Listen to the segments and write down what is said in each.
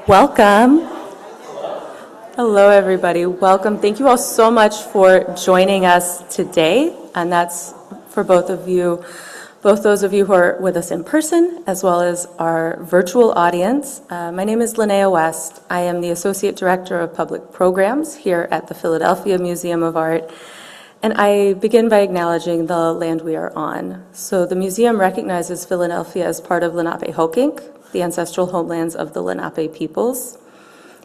Welcome. Hello, everybody. Welcome. Thank you all so much for joining us today. And that's for both those of you who are with us in person, as well as our virtual audience. My name is Linnea West. I am the Associate Director of Public Programs here at the Philadelphia Museum of Art. And I begin by acknowledging the land we are on. So the museum recognizes Philadelphia as part of Lenape-Hoking, the ancestral homelands of the Lenape peoples.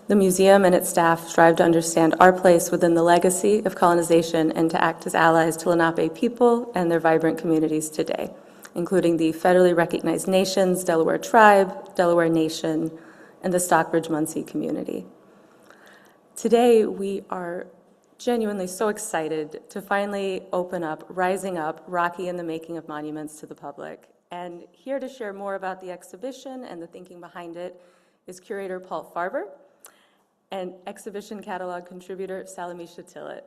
The museum and its staff strive to understand our place within the legacy of colonization and to act as allies to Lenape people and their vibrant communities today, including the federally recognized nations, Delaware Tribe, Delaware Nation, and the Stockbridge-Munsee community. Today, we are genuinely so excited to finally open up Rising Up, Rocky and the Making of Monuments to the public. And here to share more about the exhibition and the thinking behind it is curator Paul Farber and exhibition catalog contributor Salamishah Tillet.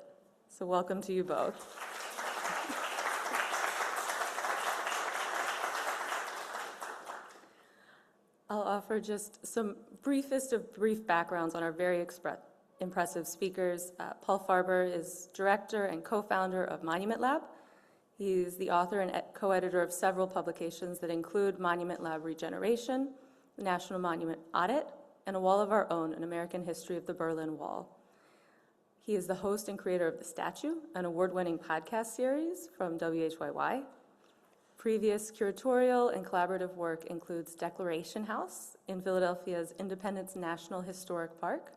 So welcome to you both. I'll offer just some briefest of brief backgrounds on our very impressive speakers. Paul Farber is director and co-founder of Monument Lab. He's the author and co-editor of several publications that include Monument Lab Regeneration, the National Monument Audit, and A Wall of Our Own, An American History of the Berlin Wall. He is the host and creator of The Statue, an award-winning podcast series from WHYY. Previous curatorial and collaborative work includes Declaration House in Philadelphia's Independence National Historic Park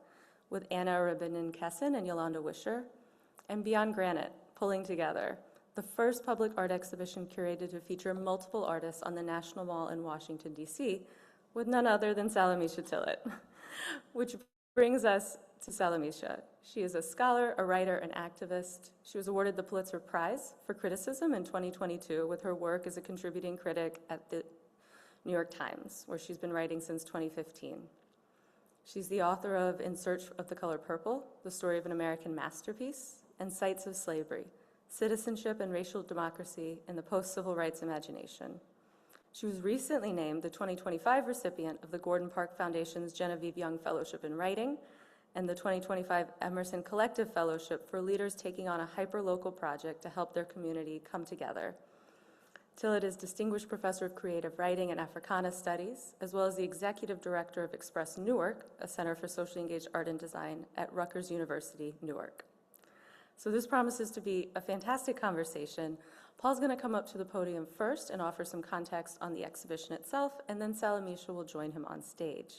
with Anna Rabinin-Kessin and Yolanda Wisher, and Beyond Granite, Pulling Together, the first public art exhibition curated to feature multiple artists on the National Mall in Washington, D.C., with none other than Salamishah Tillet, which brings us to Salamishah. She is a scholar, a writer, an activist. She was awarded the Pulitzer Prize for Criticism in 2022 with her work as a contributing critic at the New York Times, where she's been writing since 2015. She's the author of In Search of the Color Purple, The Story of an American Masterpiece, and Sites of Slavery, Citizenship and Racial Democracy in the Post-Civil Rights Imagination. She was recently named the 2025 recipient of the Gordon Park Foundation's Genevieve Young Fellowship in Writing and the 2025 Emerson Collective Fellowship for leaders taking on a hyper-local project to help their community come together. Tillet is Distinguished Professor of Creative Writing and Africana Studies, as well as the Executive Director of Express Newark, a Center for Socially Engaged Art and Design at Rutgers University, Newark. So this promises to be a fantastic conversation. Paul's going to come up to the podium first and offer some context on the exhibition itself, and then Salamishah will join him on stage.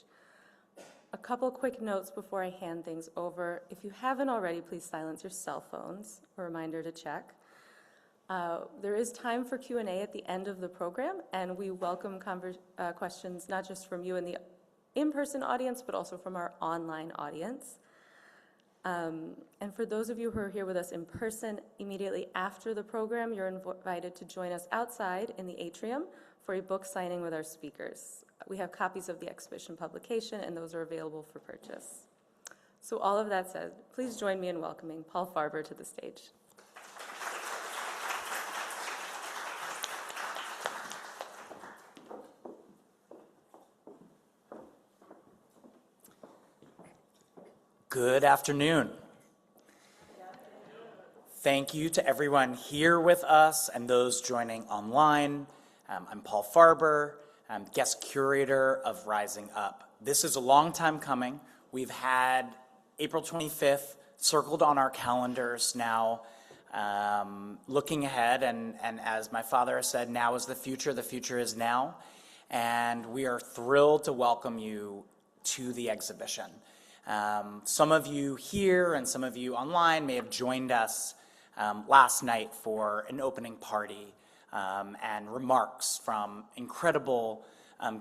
A couple quick notes before I hand things over. If you haven't already, please silence your cell phones. A reminder to check. There is time for Q&A at the end of the program, and we welcome questions not just from you in the in-person audience, but also from our online audience. And for those of you who are here with us in person, immediately after the program, you're invited to join us outside in the atrium for a book signing with our speakers. We have copies of the exhibition publication, and those are available for purchase. So all of that said, please join me in welcoming Paul Farber to the stage. Good afternoon. Thank you to everyone here with us and those joining online. I'm Paul Farber, I'm guest curator of Rising Up. This is a long time coming. We've had April 25th circled on our calendars now, looking ahead, and as my father said, now is the future is now, and we are thrilled to welcome you to the exhibition. Some of you here and some of you online may have joined us last night for an opening party and remarks from incredible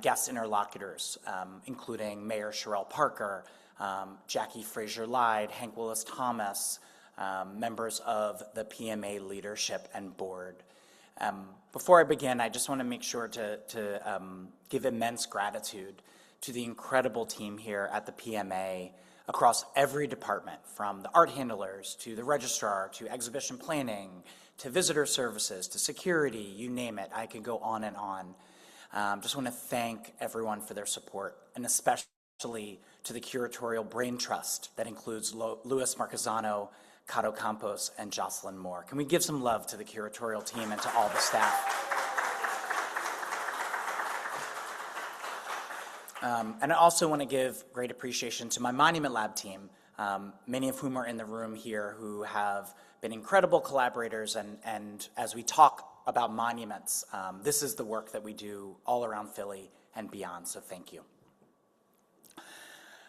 guest interlocutors, including Mayor Sherelle Parker, Jackie Frazier-Lyde, Hank Willis-Thomas, members of the PMA leadership and board. Before I begin, I just want to make sure to give immense gratitude to the incredible team here at the PMA across every department, from the art handlers to the registrar to exhibition planning to visitor services to security, you name it. I could go on and on. Just want to thank everyone for their support, and especially to the curatorial brain trust that includes Louis Marquesano, Cato Campos, and Jocelyn Moore. Can we give some love to the curatorial team and to all the staff? And I also want to give great appreciation to my Monument Lab team, many of whom are in the room here, who have been incredible collaborators, and as we talk about monuments, this is the work that we do all around Philly and beyond, so thank you.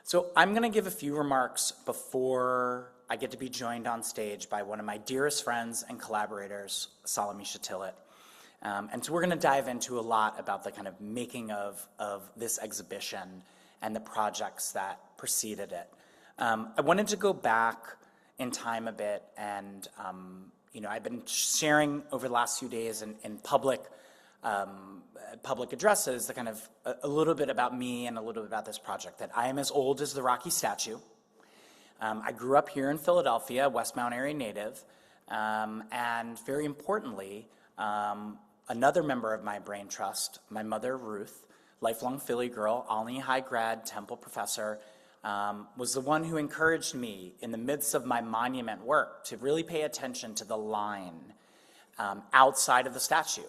So I'm going to give a few remarks before I get to be joined on stage by one of my dearest friends and collaborators, Salamishah Tillet. And so we're going to dive into a lot about the kind of making of this exhibition and the projects that preceded it. I wanted to go back in time a bit, and I've been sharing over the last few days in public addresses the kind of a little bit about me and a little bit about this project, that I am as old as the Rocky statue. I grew up here in Philadelphia, Westmount area native, and very importantly, another member of my brain trust, my mother, Ruth, lifelong Philly girl, Olney High grad, Temple professor, was the one who encouraged me in the midst of my monument work to really pay attention to the line outside of the statue,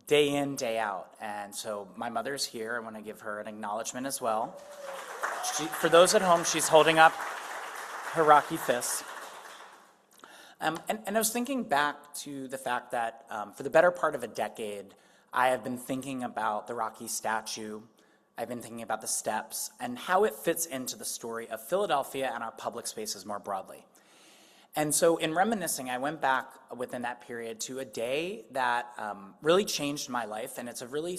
day in, day out. And so my mother's here. I want to give her an acknowledgement as well. For those at home, she's holding up her Rocky fist. And I was thinking back to the fact that for the better part of a decade, I have been thinking about the Rocky statue. I've been thinking about the steps and how it fits into the story of Philadelphia and our public spaces more broadly. And so in reminiscing, I went back within that period to a day that really changed my life, and it's a really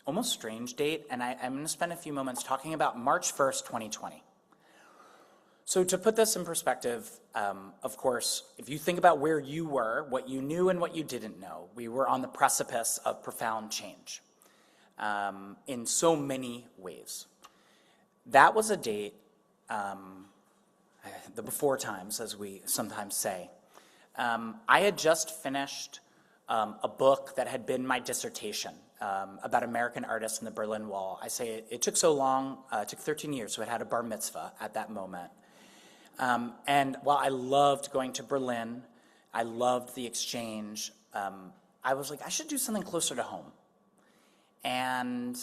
almost strange date, and I'm going to spend a few moments talking about March 1st, 2020. So to put this in perspective, of course, if you think about where you were, what you knew and what you didn't know, we were on the precipice of profound change in so many ways. That was a date, the before times, as we sometimes say. I had just finished a book that had been my dissertation about American artists in the Berlin Wall. I say it took so long, it took 13 years, so it had a bar mitzvah at that moment. And while I loved going to Berlin, I loved the exchange, I was like, I should do something closer to home. And,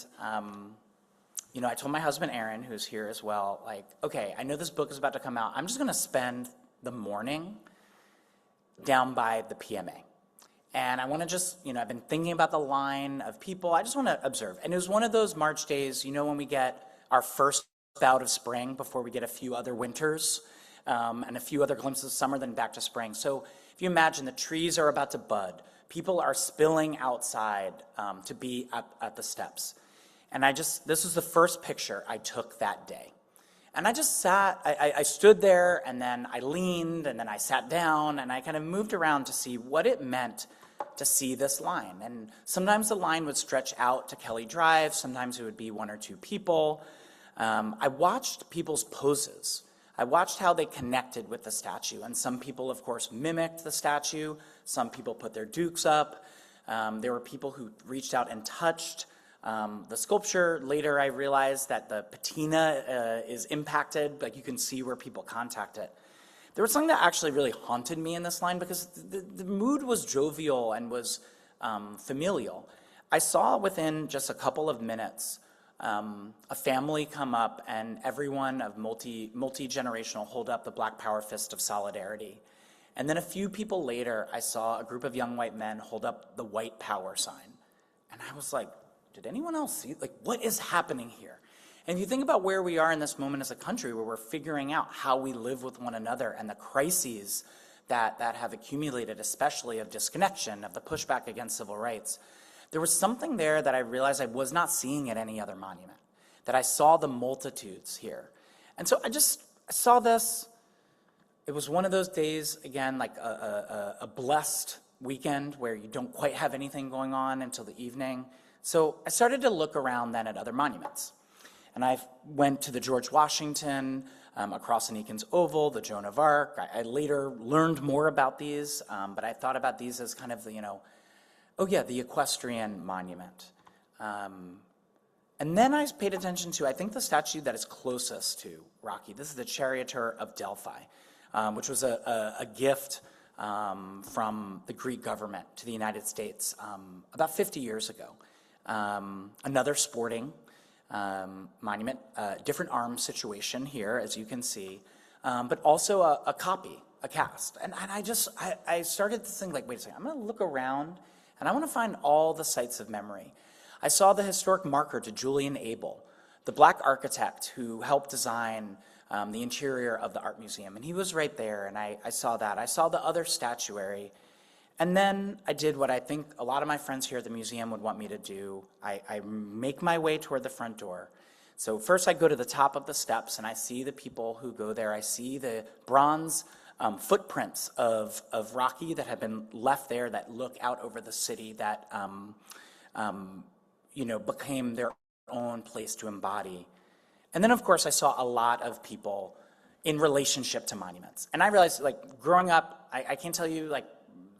I told my husband, Aaron, who's here as well, like, okay, I know this book is about to come out. I'm just going to spend the morning down by the PMA. And I want to just, I've been thinking about the line of people. I just want to observe. And it was one of those March days, when we get our first bout of spring before we get a few other winters and a few other glimpses of summer, then back to spring. So if you imagine the trees are about to bud, people are spilling outside to be at the steps. And this was the first picture I took that day. And I just sat, I stood there, and then I leaned, and then I sat down, and I kind of moved around to see what it meant to see this line. And sometimes the line would stretch out to Kelly Drive, sometimes it would be one or two people. I watched people's poses. I watched how they connected with the statue, and some people, of course, mimicked the statue. Some people put their dukes up. There were people who reached out and touched the sculpture. Later, I realized that the patina is impacted, like you can see where people contact it. There was something that actually really haunted me in this line because the mood was jovial and was familial. I saw within just a couple of minutes a family come up and everyone of multi-generational hold up the Black Power fist of solidarity. And then a few people later, I saw a group of young white men hold up the white power sign. And I was like, did anyone else see? Like, what is happening here? And if you think about where we are in this moment as a country, where we're figuring out how we live with one another and the crises that have accumulated, especially of disconnection, of the pushback against civil rights, there was something there that I realized I was not seeing at any other monument, that I saw the multitudes here. And so I saw this. It was one of those days, again, like a blessed weekend where you don't quite have anything going on until the evening. So I started to look around then at other monuments. And I went to the George Washington, across Eakins Oval, the Joan of Arc. I later learned more about these, but I thought about these as kind of the, the equestrian monument. And then I paid attention to, I think, the statue that is closest to Rocky. This is the Curator of Delphi, which was a gift from the Greek government to the United States about 50 years ago. Another sporting monument, different arm situation here, as you can see, but also a copy, a cast. And I started to think, like, wait a second, I'm going to look around, and I want to find all the sites of memory. I saw the historic marker to Julian Abel, the black architect who helped design the interior of the art museum, and he was right there, and I saw that. I saw the other statuary, and then I did what I think a lot of my friends here at the museum would want me to do. I make my way toward the front door. So first I go to the top of the steps, and I see the people who go there. I see the bronze footprints of Rocky that have been left there that look out over the city that became their own place to embody. And then, of course, I saw a lot of people in relationship to monuments. And I realized, like, growing up, I can't tell you, like,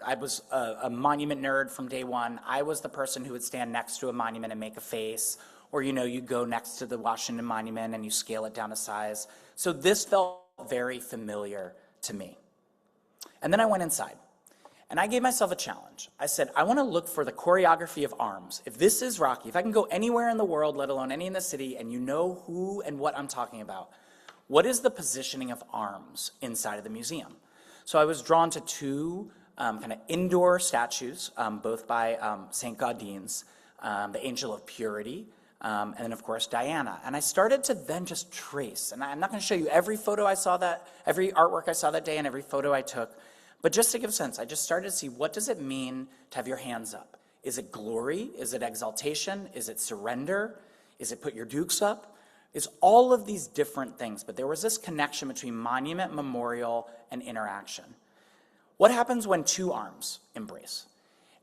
I was a monument nerd from day one. I was the person who would stand next to a monument and make a face, or, you go next to the Washington Monument and you scale it down to size. So this felt very familiar to me. And then I went inside. And I gave myself a challenge. I said, I want to look for the choreography of arms. If this is Rocky, if I can go anywhere in the world, let alone any in the city, and you know who and what I'm talking about, what is the positioning of arms inside of the museum? So I was drawn to two kind of indoor statues, both by St. Gaudens, the Angel of Purity, and then, of course, Diana. And I started to then just trace. And I'm not going to show you every photo I saw every artwork I saw that day and every photo I took. But just to give a sense, I just started to see, what does it mean to have your hands up? Is it glory? Is it exaltation? Is it surrender? Is it put your dukes up? It's all of these different things. But there was this connection between monument, memorial, and interaction. What happens when two arms embrace?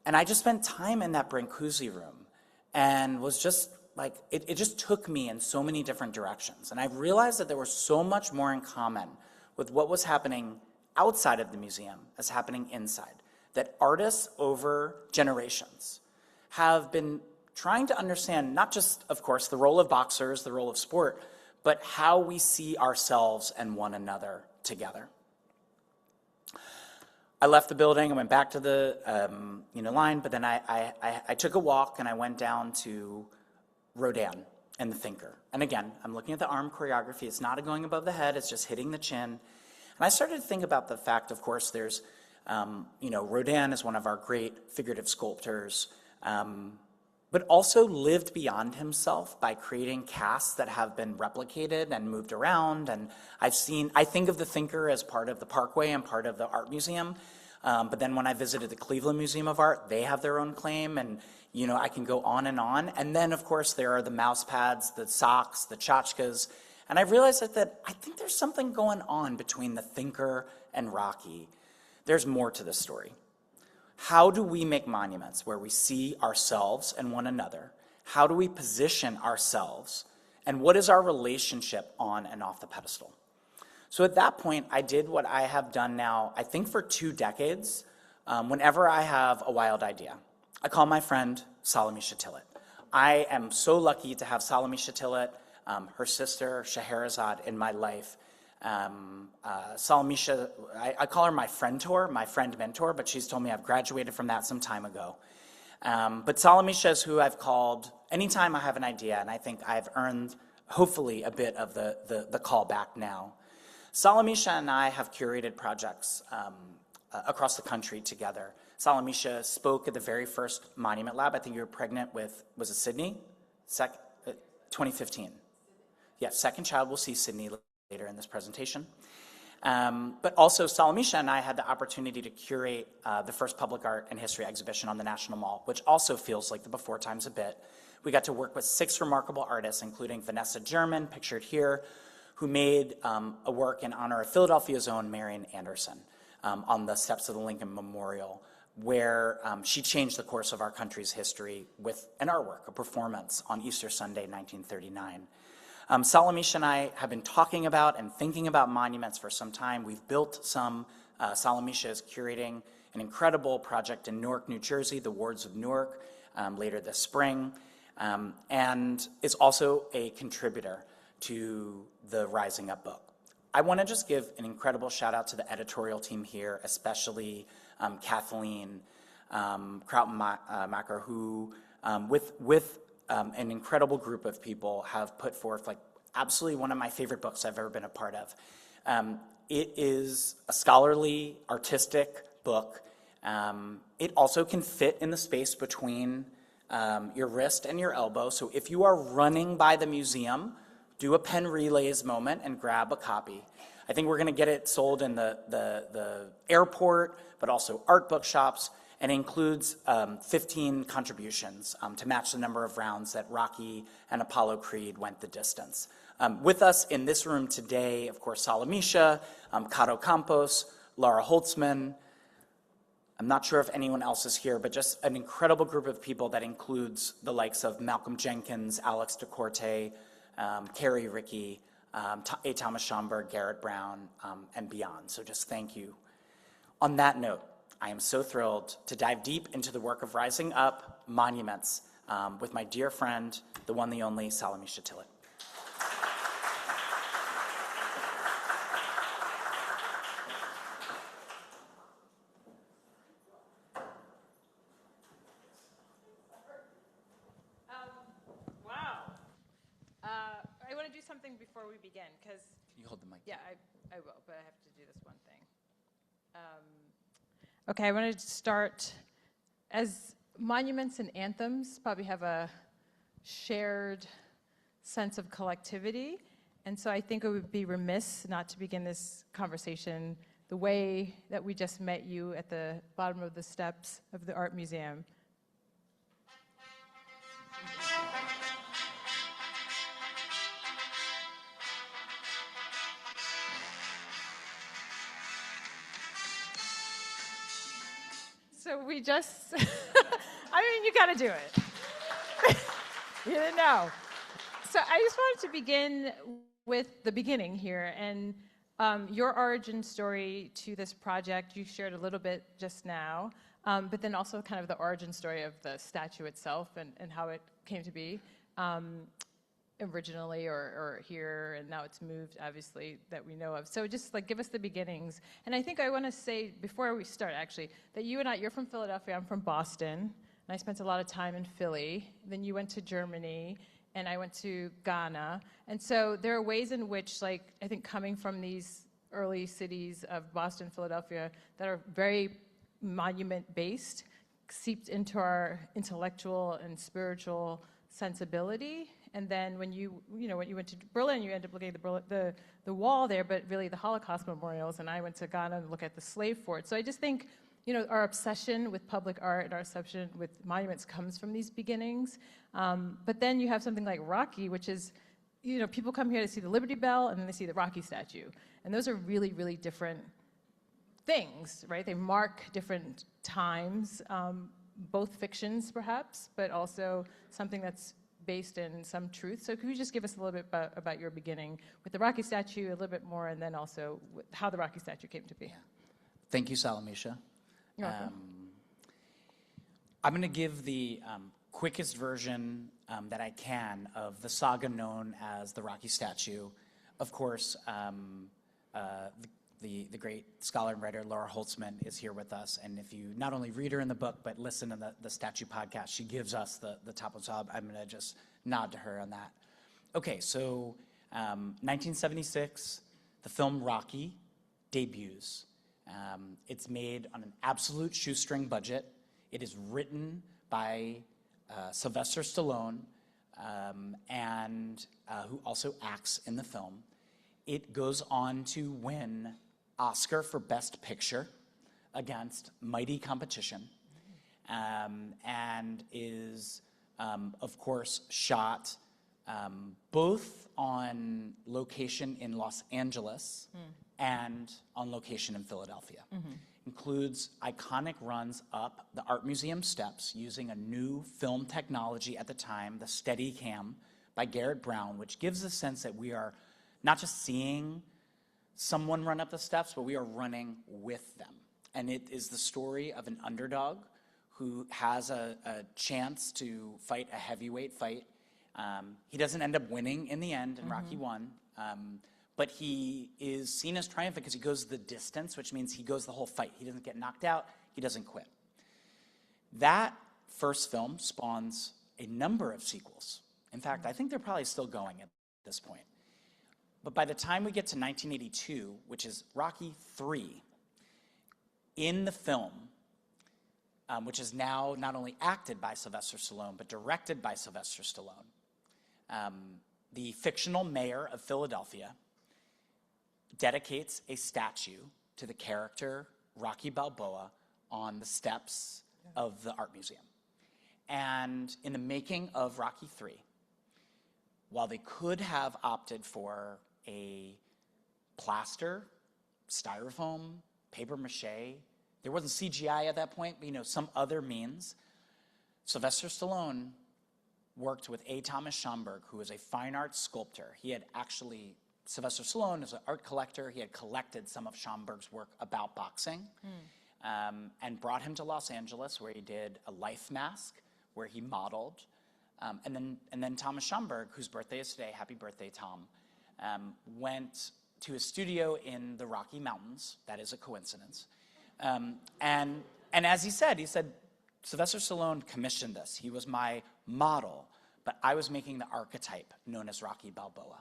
And I just spent time in that Brancusi room and was just like, it just took me in so many different directions. And I realized that there was so much more in common with what was happening outside of the museum as happening inside, that artists over generations have been trying to understand not just, of course, the role of boxers, the role of sport, but how we see ourselves and one another together. I left the building, I went back to the line, but then I took a walk and I went down to Rodin and the Thinker. And again, I'm looking at the arm choreography. It's not going above the head, it's just hitting the chin. And I started to think about the fact, of course, there's, Rodin is one of our great figurative sculptors, but also lived beyond himself by creating casts that have been replicated and moved around. And I think of the Thinker as part of the Parkway and part of the art museum. But then when I visited the Cleveland Museum of Art, they have their own claim, and I can go on. And then, of course, there are the mouse pads, the socks, the tchotchkes. And I realized that I think there's something going on between the Thinker and Rocky. There's more to this story. How do we make monuments where we see ourselves and one another? How do we position ourselves? And what is our relationship on and off the pedestal? So at that point, I did what I have done now, I think for 2 decades, whenever I have a wild idea. I call my friend Salamishah Tillet. I am so lucky to have Salamishah Tillet, her sister Scheherazade, in my life. Salamishah, I call her my friend mentor, but she's told me I've graduated from that some time ago. But Salamishah is who I've called anytime I have an idea, and I think I've earned, hopefully, a bit of the call back now. Salamishah and I have curated projects across the country together. Salamishah spoke at the very first Monument Lab. I think you were pregnant with, was it Sydney? 2015. Yes, second child. We'll see Sydney later in this presentation. But also Salamishah and I had the opportunity to curate the first public art and history exhibition on the National Mall, which also feels like the before times a bit. We got to work with 6 remarkable artists, including Vanessa German, pictured here, who made a work in honor of Philadelphia's own Marian Anderson on the steps of the Lincoln Memorial, where she changed the course of our country's history with an artwork, a performance on Easter Sunday, 1939. Salamishah and I have been talking about and thinking about monuments for some time. We've built some. Salamishah is curating an incredible project in Newark, New Jersey, the Wards of Newark, later this spring. and is also a contributor to the Rising Up book. I want to just give an incredible shout out to the editorial team here, especially Kathleen Krautenmacher, who with an incredible group of people have put forth like absolutely one of my favorite books I've ever been a part of. It is a scholarly, artistic book. It also can fit in the space between your wrist and your elbow. So if you are running by the museum, do a pen relays moment and grab a copy. I think we're going to get it sold in the airport, but also art bookshops, and includes 15 contributions to match the number of rounds that Rocky and Apollo Creed went the distance. With us in this room today, of course, Salamishah, Cato Campos, Laura Holtzman. I'm not sure if anyone else is here, but just an incredible group of people that includes the likes of Malcolm Jenkins, Alex DeCorte, Carrie Rickey, A. Thomas Schomburg, Garrett Brown, and beyond. So just thank you. On that note, I am so thrilled to dive deep into the work of Rising Up Monuments with my dear friend, the one, the only, Salamishah Tillet. Wow. I want to do something before we begin, because... Can you hold the mic? Yeah, I will, but I have to do this one thing. Okay, I wanted to start, as monuments and anthems probably have a shared sense of collectivity, and so I think it would be remiss not to begin this conversation the way that we just met you at the bottom of the steps of the Art Museum. So we just, I mean, you got to do it. You didn't know. So I just wanted to begin with the beginning here, and your origin story to this project. You shared a little bit just now, but then also kind of the origin story of the statue itself and how it came to be originally or here, and now it's moved, obviously, that we know of. So just like give us the beginnings. And I think I want to say, before we start actually, that you and I, you're from Philadelphia, I'm from Boston, and I spent a lot of time in Philly. Then you went to Germany, and I went to Ghana. And so there are ways in which, like, I think coming from these early cities of Boston, Philadelphia, that are very monument-based, seeped into our intellectual and spiritual sensibility. And then when you went to Berlin, you ended up looking at the wall there, but really the Holocaust memorials. And I went to Ghana to look at the slave fort. So I just think, our obsession with public art and our obsession with monuments comes from these beginnings. But then you have something like Rocky, which is, people come here to see the Liberty Bell and then they see the Rocky statue. And those are really, really different things, right? They mark different times, both fictions perhaps, but also something that's based in some truth. So could you just give us a little bit about your beginning with the Rocky statue, a little bit more, and then also how the Rocky statue came to be? Yeah. Thank you, Salamishah. You're welcome. I'm going to give the quickest version that I can of the saga known as the Rocky statue. Of course, the great scholar and writer Laura Holtzman is here with us, and if you not only read her in the book but listen to the statue podcast, she gives us the top of the top. I'm going to just nod to her on that. Okay, so 1976, the film Rocky debuts. It's made on an absolute shoestring budget. It is written by Sylvester Stallone, and who also acts in the film. It goes on to win Oscar for Best Picture against mighty competition, and is, of course, shot both on location in Los Angeles and on location in Philadelphia. Includes iconic runs up the Art Museum steps using a new film technology at the time, the Steadicam by Garrett Brown, which gives a sense that we are not just seeing someone run up the steps, but we are running with them. And it is the story of an underdog who has a chance to fight a heavyweight fight. He doesn't end up winning in the end, and Rocky won. But he is seen as triumphant because he goes the distance, which means he goes the whole fight. He doesn't get knocked out. He doesn't quit. That first film spawns a number of sequels. In fact, I think they're probably still going at this point. But by the time we get to 1982, which is Rocky III, in the film, which is now not only acted by Sylvester Stallone, but directed by Sylvester Stallone, the fictional mayor of Philadelphia dedicates a statue to the character Rocky Balboa on the steps of the art museum. And in the making of Rocky III, while they could have opted for a plaster, styrofoam, paper mache, there wasn't CGI at that point, but some other means, Sylvester Stallone worked with A. Thomas Schomburg, who was a fine arts sculptor. He had actually, Sylvester Stallone is an art collector. He had collected some of Schomburg's work about boxing and brought him to Los Angeles, where he did a life mask, where he modeled. And then Thomas Schomburg, whose birthday is today, happy birthday, Tom, went to his studio in the Rocky Mountains. That is a coincidence. And as he said, Sylvester Stallone commissioned this. He was my model, but I was making the archetype known as Rocky Balboa.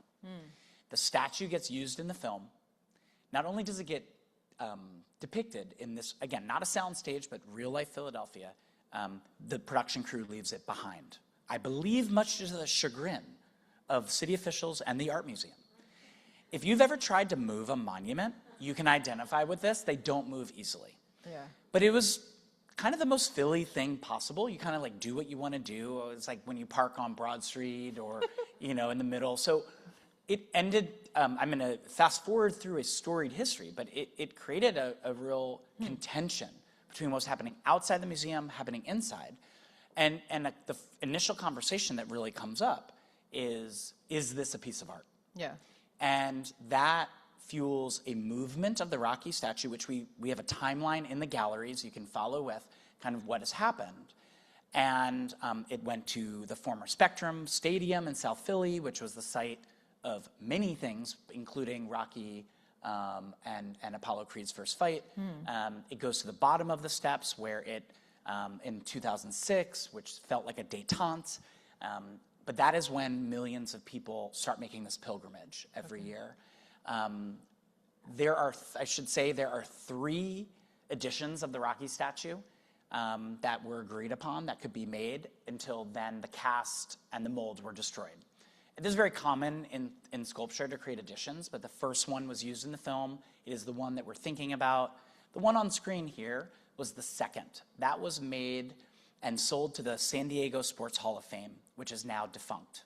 The statue gets used in the film. Not only does it get depicted in this, again, not a soundstage, but real-life Philadelphia, the production crew leaves it behind. I believe much to the chagrin of city officials and the art museum. If you've ever tried to move a monument, you can identify with this. They don't move easily. Yeah. But it was kind of the most Philly thing possible. You kind of like do what you want to do. It's like when you park on Broad Street or, in the middle. So it ended, I'm going to fast forward through a storied history, but it created a real contention between what was happening outside the museum, happening inside. And the initial conversation that really comes up is this a piece of art? Yeah. And that fuels a movement of the Rocky statue, which we have a timeline in the galleries you can follow with kind of what has happened. And it went to the former Spectrum Stadium in South Philly, which was the site of many things, including Rocky and Apollo Creed's first fight. It goes to the bottom of the steps where it, in 2006, which felt like a détente, but that is when millions of people start making this pilgrimage every year. There are 3 editions of the Rocky statue that were agreed upon that could be made. Until then, the cast and the mold were destroyed. It is very common in sculpture to create editions, but the first one was used in the film. It is the one that we're thinking about. The one on screen here was the second. That was made and sold to the San Diego Sports Hall of Fame, which is now defunct.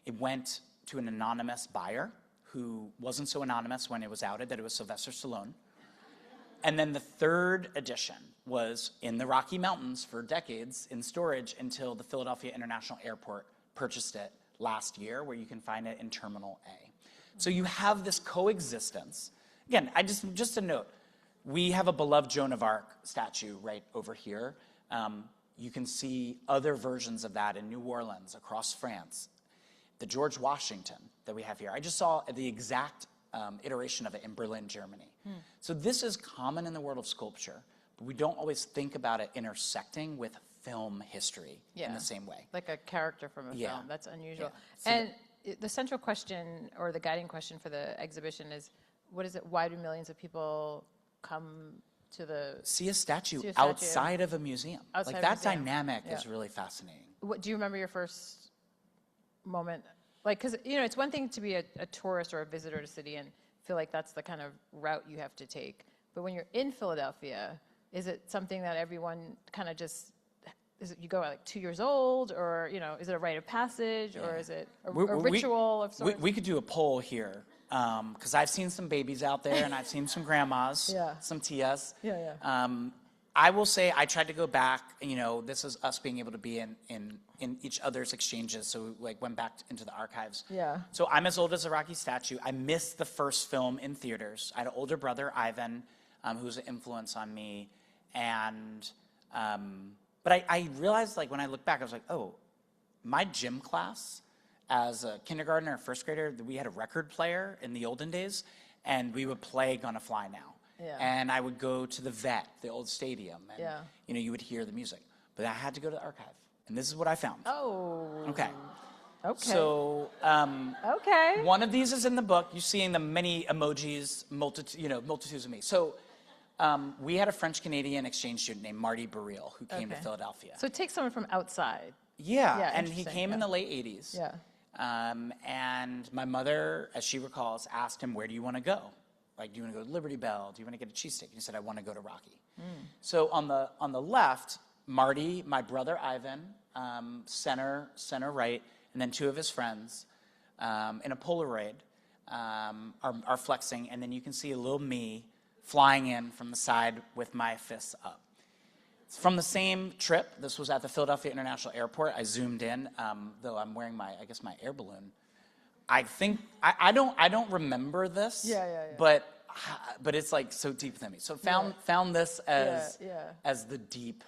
It went to an anonymous buyer who wasn't so anonymous when it was outed that it was Sylvester Stallone. And then the third edition was in the Rocky Mountains for decades in storage until the Philadelphia International Airport purchased it last year, where you can find it in Terminal A. So you have this coexistence. Again, just a note, we have a beloved Joan of Arc statue right over here. You can see other versions of that in New Orleans, across France. The George Washington that we have here, I just saw the exact iteration of it in Berlin, Germany. So this is common in the world of sculpture, but we don't always think about it intersecting with film history in the same way. Like a character from a film. That's unusual. Yeah. And the central question, or the guiding question for the exhibition is, what is it? Why do millions of people come to see a statue outside of a museum? Like that dynamic is really fascinating. Do you remember your first moment? Like, because it's one thing to be a tourist or a visitor to a city and feel like that's the kind of route you have to take. But when you're in Philadelphia, is it something that everyone kind of just, you go at like 2 years old, or is it a rite of passage, or is it a ritual of sorts? We could do a poll here, because I've seen some babies out there, and I've seen some grandmas, some tias. I will say I tried to go back. This is us being able to be in each other's exchanges, so we went back into the archives. So I'm as old as a Rocky statue. I missed the first film in theaters. I had an older brother, Ivan, who was an influence on me, and But I realized, like, when I look back, I was like, oh, my gym class as a kindergartner or first grader, we had a record player in the olden days, and we would play Gonna Fly Now. Yeah. And I would go to the vet, the old stadium, and Yeah. you would hear the music. But I had to go to the archive, and this is what I found. Oh. Okay. Okay. So Okay. one of these is in the book. You're seeing the many emojis, multitudes of me. So we had a French-Canadian exchange student named Marty Burrell who came to Okay. Philadelphia. So take someone from outside. Yeah, Yeah, and he interesting, came in yeah. the late 80s. Yeah. And my mother, as she recalls, asked him, where do you want to go? Like, do you want to go to Liberty Bell? Do you want to get a cheesesteak? And he said, I want to go to Rocky. So on the left, Marty, my brother Ivan, center right, and then two of his friends in a Polaroid are flexing. And then you can see a little me flying in from the side with my fists up. It's from the same trip. This was at the Philadelphia International Airport. I zoomed in, though I'm wearing my air balloon. I think I don't remember this. Yeah. But it's like so deep within me. So found this as Yeah. as the deep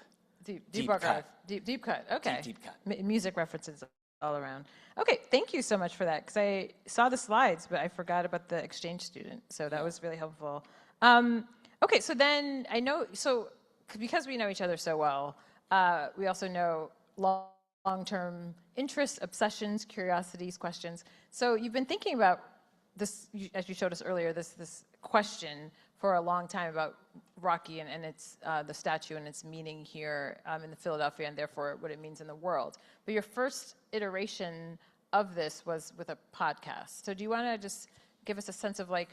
archive. cut. Deep cut. Okay. Deep cut. Music references all around. Okay, thank you so much for that, because I saw the slides, but I forgot about the exchange student. So that was really helpful. Okay, so then because we know each other so well, we also know long-term interests, obsessions, curiosities, questions. So you've been thinking about this, as you showed us earlier, this question for a long time about Rocky and its the statue and its meaning here in the Philadelphia, and therefore what it means in the world. But your first iteration of this was with a podcast. So do you want to just give us a sense of, like,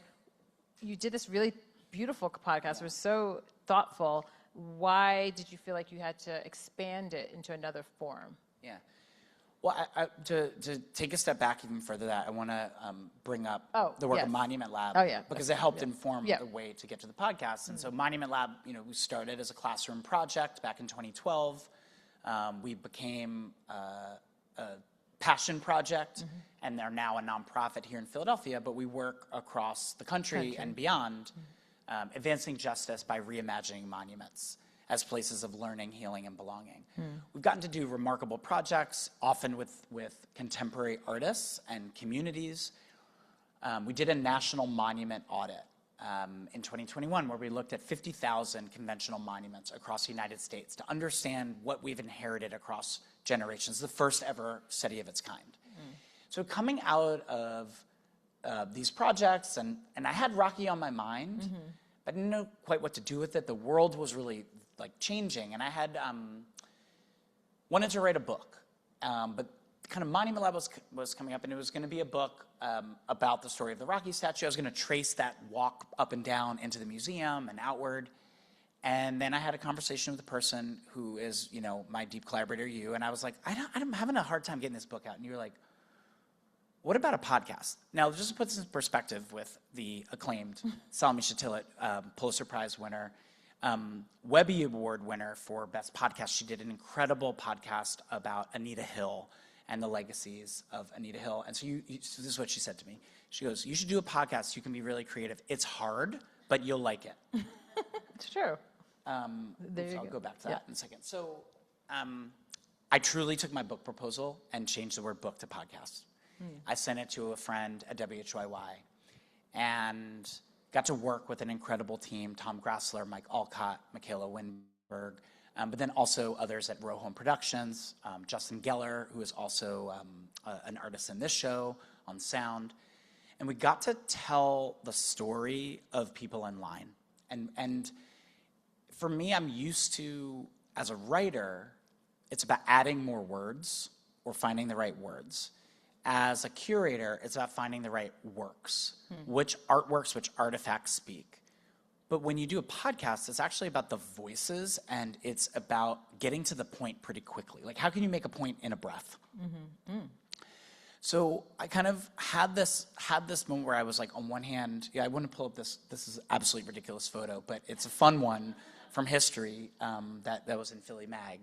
you did this really beautiful podcast. It was so thoughtful. Why did you feel like you had to expand it into another form? Yeah. Well, to take a step back even further, that I want to bring up the work of Monument Lab, because it helped inform the way to get to the podcast. And so Monument Lab, we started as a classroom project back in 2012. We became a passion project, and they're now a nonprofit here in Philadelphia. But we work across the country and beyond, advancing justice by reimagining monuments as places of learning, healing, and belonging. We've gotten to do remarkable projects, often with contemporary artists and communities. We did a national monument audit in 2021, where we looked at 50,000 conventional monuments across the United States to understand what we've inherited across generations, the first ever study of its kind. So coming out of these projects, and I had Rocky on my mind, but I didn't know quite what to do with it. The world was really changing, and I had wanted to write a book, but kind of Monument Lab was coming up, and it was going to be a book about the story of the Rocky statue. I was going to trace that walk up and down into the museum and outward, and then I had a conversation with a person who is, my deep collaborator, you, and I was like, I'm having a hard time getting this book out, and you were like, what about a podcast? Now, just to put this in perspective with the acclaimed Salamishah Tillet, Pulitzer Prize winner, Webby Award winner for Best Podcast. She did an incredible podcast about Anita Hill and the legacies of Anita Hill. And so so this is what she said to me. She goes, you should do a podcast. You can be really creative. It's hard, but you'll like it. It's true. I'll go back to that in a second. So I truly took my book proposal and changed the word book to podcast. I sent it to a friend at WHYY and got to work with an incredible team, Tom Grassler, Mike Alcott, Michaela Winberg, but then also others at Row Home Productions, Justin Geller, who is also an artist in this show on sound. And we got to tell the story of people in line. And for me, I'm used to, as a writer, it's about adding more words or finding the right words. As a curator, it's about finding the right works, which artworks, which artifacts speak. But when you do a podcast, it's actually about the voices, and it's about getting to the point pretty quickly. Like, how can you make a point in a breath? So I kind of had this moment where I was like, on one hand, I want to pull up this is an absolutely ridiculous photo, but it's a fun one from history that was in Philly Mag.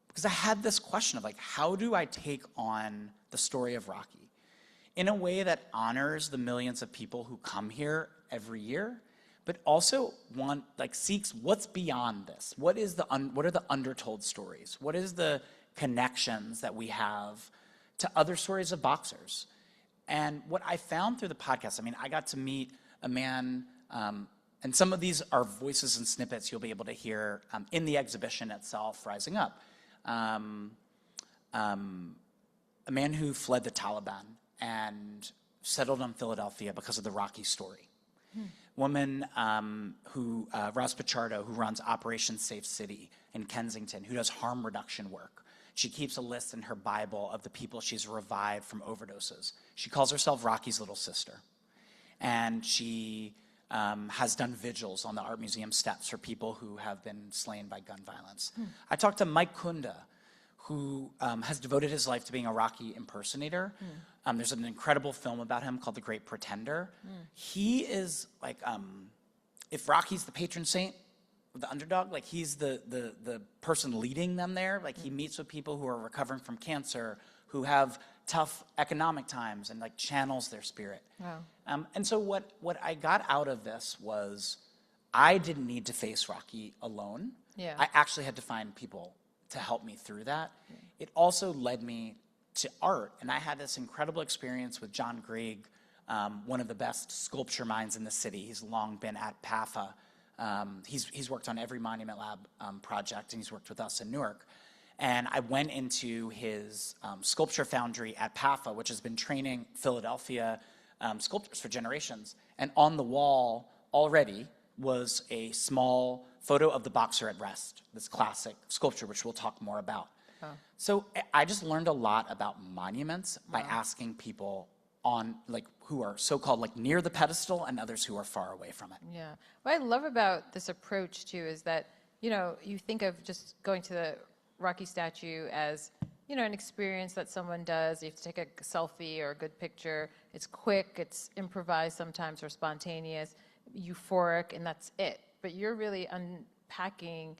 Because I had this question of, like, how do I take on the story of Rocky in a way that honors the millions of people who come here every year, but also seeks what's beyond this. What are the undertold stories? What is the connections that we have to other stories of boxers? And what I found through the podcast, I mean, I got to meet a man, and some of these are voices and snippets you'll be able to hear in the exhibition itself, Rising Up. A man who fled the Taliban and settled in Philadelphia because of the Rocky story. Woman Roz Pichardo, who runs Operation Safe City in Kensington, who does harm reduction work. She keeps a list in her Bible of the people she's revived from overdoses. She calls herself Rocky's little sister. And she has done vigils on the Art Museum steps for people who have been slain by gun violence. I talked to Mike Kunda, who has devoted his life to being a Rocky impersonator. There's an incredible film about him called The Great Pretender. He is like, if Rocky's the patron saint of the underdog, like he's the person leading them there. Like he meets with people who are recovering from cancer, who have tough economic times, and like channels their spirit. Wow. And so what I got out of this was I didn't need to face Rocky alone. Yeah. I actually had to find people to help me through that. It also led me to art, and I had this incredible experience with John Grieg, one of the best sculpture minds in the city. He's long been at PAFA. He's worked on every Monument Lab project, and he's worked with us in Newark. And I went into his sculpture foundry at PAFA, which has been training Philadelphia sculptors for generations. And on the wall already was a small photo of the boxer at rest, this classic sculpture, which we'll talk more about. Oh. So I just learned a lot about monuments by asking people on who are so-called near the pedestal and others who are far away from it. Yeah. What I love about this approach too is that, you think of just going to the Rocky statue as, an experience that someone does. You have to take a selfie or a good picture. It's quick, it's improvised sometimes or spontaneous, euphoric, and that's it. But you're really unpacking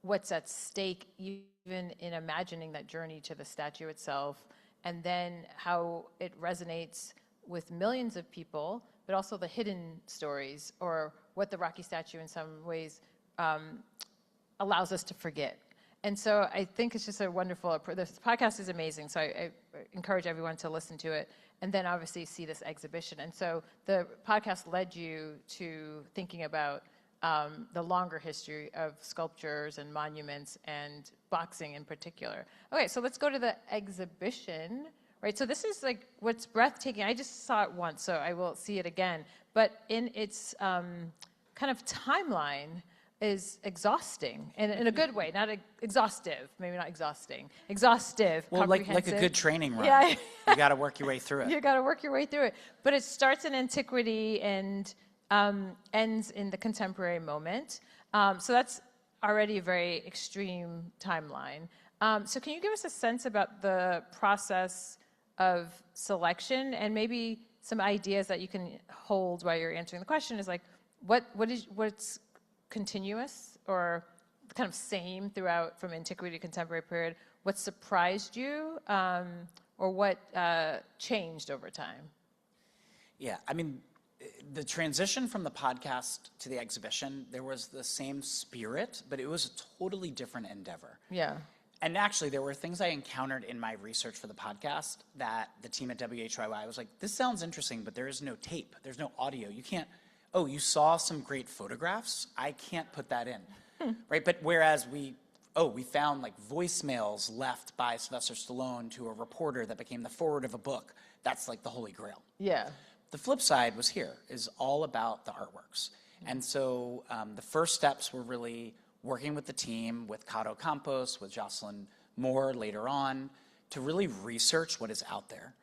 what's at stake even in imagining that journey to the statue itself, and then how it resonates with millions of people, but also the hidden stories or what the Rocky statue in some ways allows us to forget. And so I think it's just a wonderful approach. This podcast is amazing, so I encourage everyone to listen to it and then obviously see this exhibition. And so the podcast led you to thinking about the longer history of sculptures and monuments and boxing in particular. Okay, so let's go to the exhibition, right? So this is what's breathtaking. I just saw it once, so I will see it again. But in its kind of timeline is exhausting, and in a good way, not exhaustive, maybe not exhausting, exhaustive, well, like a good training run. Yeah. You got to work your way through it. You got to work your way through it. But it starts in antiquity and ends in the contemporary moment. So that's already a very extreme timeline. So can you give us a sense about the process of selection and maybe some ideas that you can hold while you're answering the question is what's continuous or kind of same throughout from antiquity to contemporary period? What surprised you or what changed over time? Yeah, I mean, the transition from the podcast to the exhibition, there was the same spirit, but it was a totally different endeavor. Yeah. And actually, there were things I encountered in my research for the podcast that the team at WHYY was like, this sounds interesting, but there is no tape. There's no audio. You can't, you saw some great photographs? I can't put that in, right? But whereas we found voicemails left by Sylvester Stallone to a reporter that became the foreword of a book. That's the Holy Grail. Yeah. The flip side is all about the artworks. And so the first steps were really working with the team, with Cato Campos, with Jocelyn Moore later on, to really research what is out there.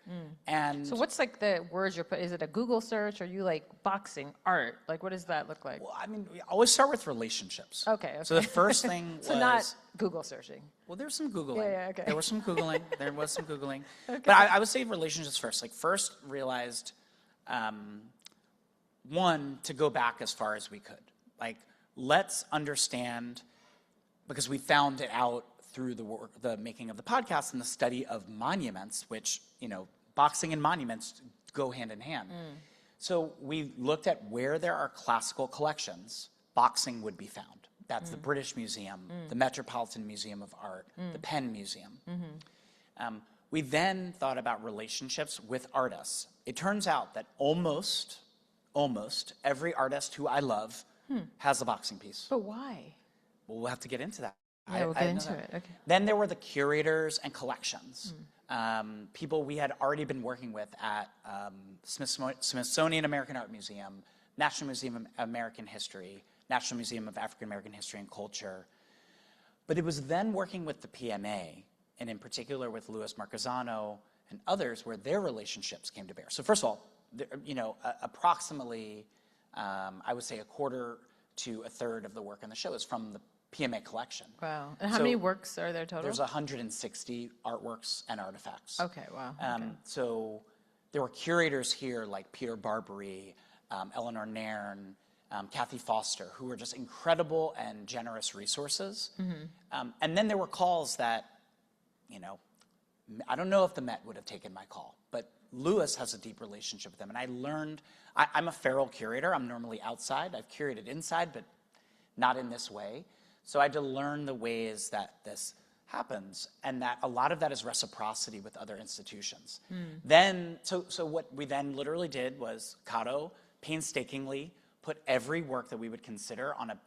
And so what's the words you're putting? Is it a Google search? Or are you boxing art? What does that look like? Well, I mean, we always start with relationships. Okay. So the first thing so not Google searching. Well, there's some Googling. Yeah, okay. There was some Googling. Okay. But I would say relationships first. First realized, one, to go back as far as we could. Let's understand, because we found it out through the making of the podcast and the study of monuments, which, boxing and monuments go hand in hand. So we looked at where there are classical collections, boxing would be found. That's the British Museum, the Metropolitan Museum of Art, the Penn Museum. We then thought about relationships with artists. It turns out that almost every artist who I love has a boxing piece. But why? Well, we'll have to get into that. Yeah, we'll get into it. Okay. Then there were the curators and collections. People we had already been working with at Smithsonian American Art Museum, National Museum of American History, National Museum of African American History and Culture. But it was then working with the PMA, and in particular with Louis Marquesano and others, where their relationships came to bear. So first of all, approximately, I would say a quarter to a third of the work on the show is from the PMA collection. Wow. And how many works are there total? There's 160 artworks and artifacts. Okay, wow. Okay. So there were curators here like Peter Barbary, Eleanor Nairn, Kathy Foster, who were just incredible and generous resources. And then there were calls that, I don't know if the Met would have taken my call, but Louis has a deep relationship with them. And I learned, I'm a feral curator. I'm normally outside. I've curated inside, but not in this way. So I had to learn the ways that this happens, and that a lot of that is reciprocity with other institutions. Then, so what we then literally did was Cato painstakingly put every work that we would consider on a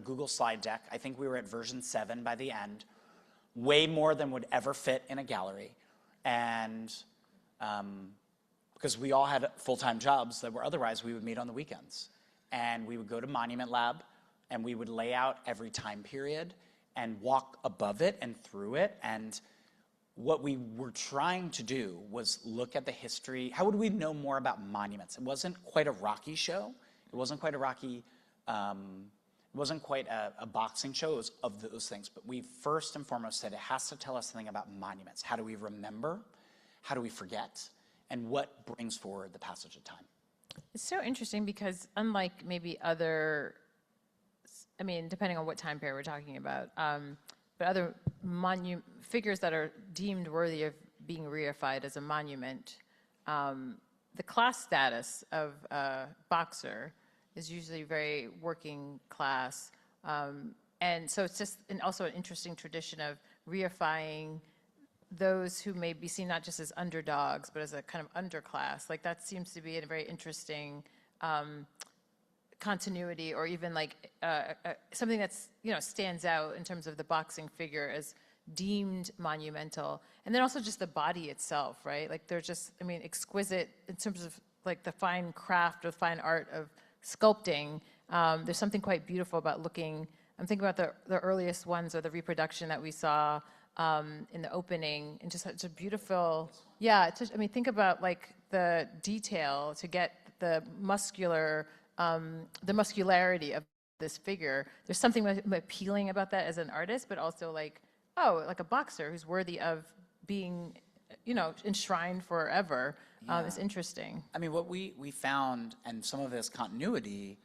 Google slide deck. I think we were at version 7 by the end, way more than would ever fit in a gallery. And because we all had full-time jobs that were otherwise we would meet on the weekends. And we would go to Monument Lab, and we would lay out every time period and walk above it and through it. And what we were trying to do was look at the history. How would we know more about monuments? It wasn't quite a Rocky show. It wasn't quite a Rocky, it wasn't quite a boxing show. It was of those things. But we first and foremost said it has to tell us something about monuments. How do we remember? How do we forget? And what brings forward the passage of time? It's so interesting because unlike maybe other, depending on what time period we're talking about, but other figures that are deemed worthy of being reified as a monument, the class status of a boxer is usually very working class. And so it's just also an interesting tradition of reifying those who may be seen not just as underdogs, but as a kind of underclass. Like that seems to be a very interesting continuity, or even like something that's, stands out in terms of the boxing figure as deemed monumental. And then also just the body itself, right? Like they're just, exquisite in terms of like the fine craft or fine art of sculpting. There's something quite beautiful about looking, I'm thinking about the earliest ones, or the reproduction that we saw in the opening, and just such a beautiful, think about like the detail to get the muscularity of this figure. There's something appealing about that as an artist, but also like a boxer who's worthy of being, enshrined forever. Is interesting. What we found, and some of this continuity,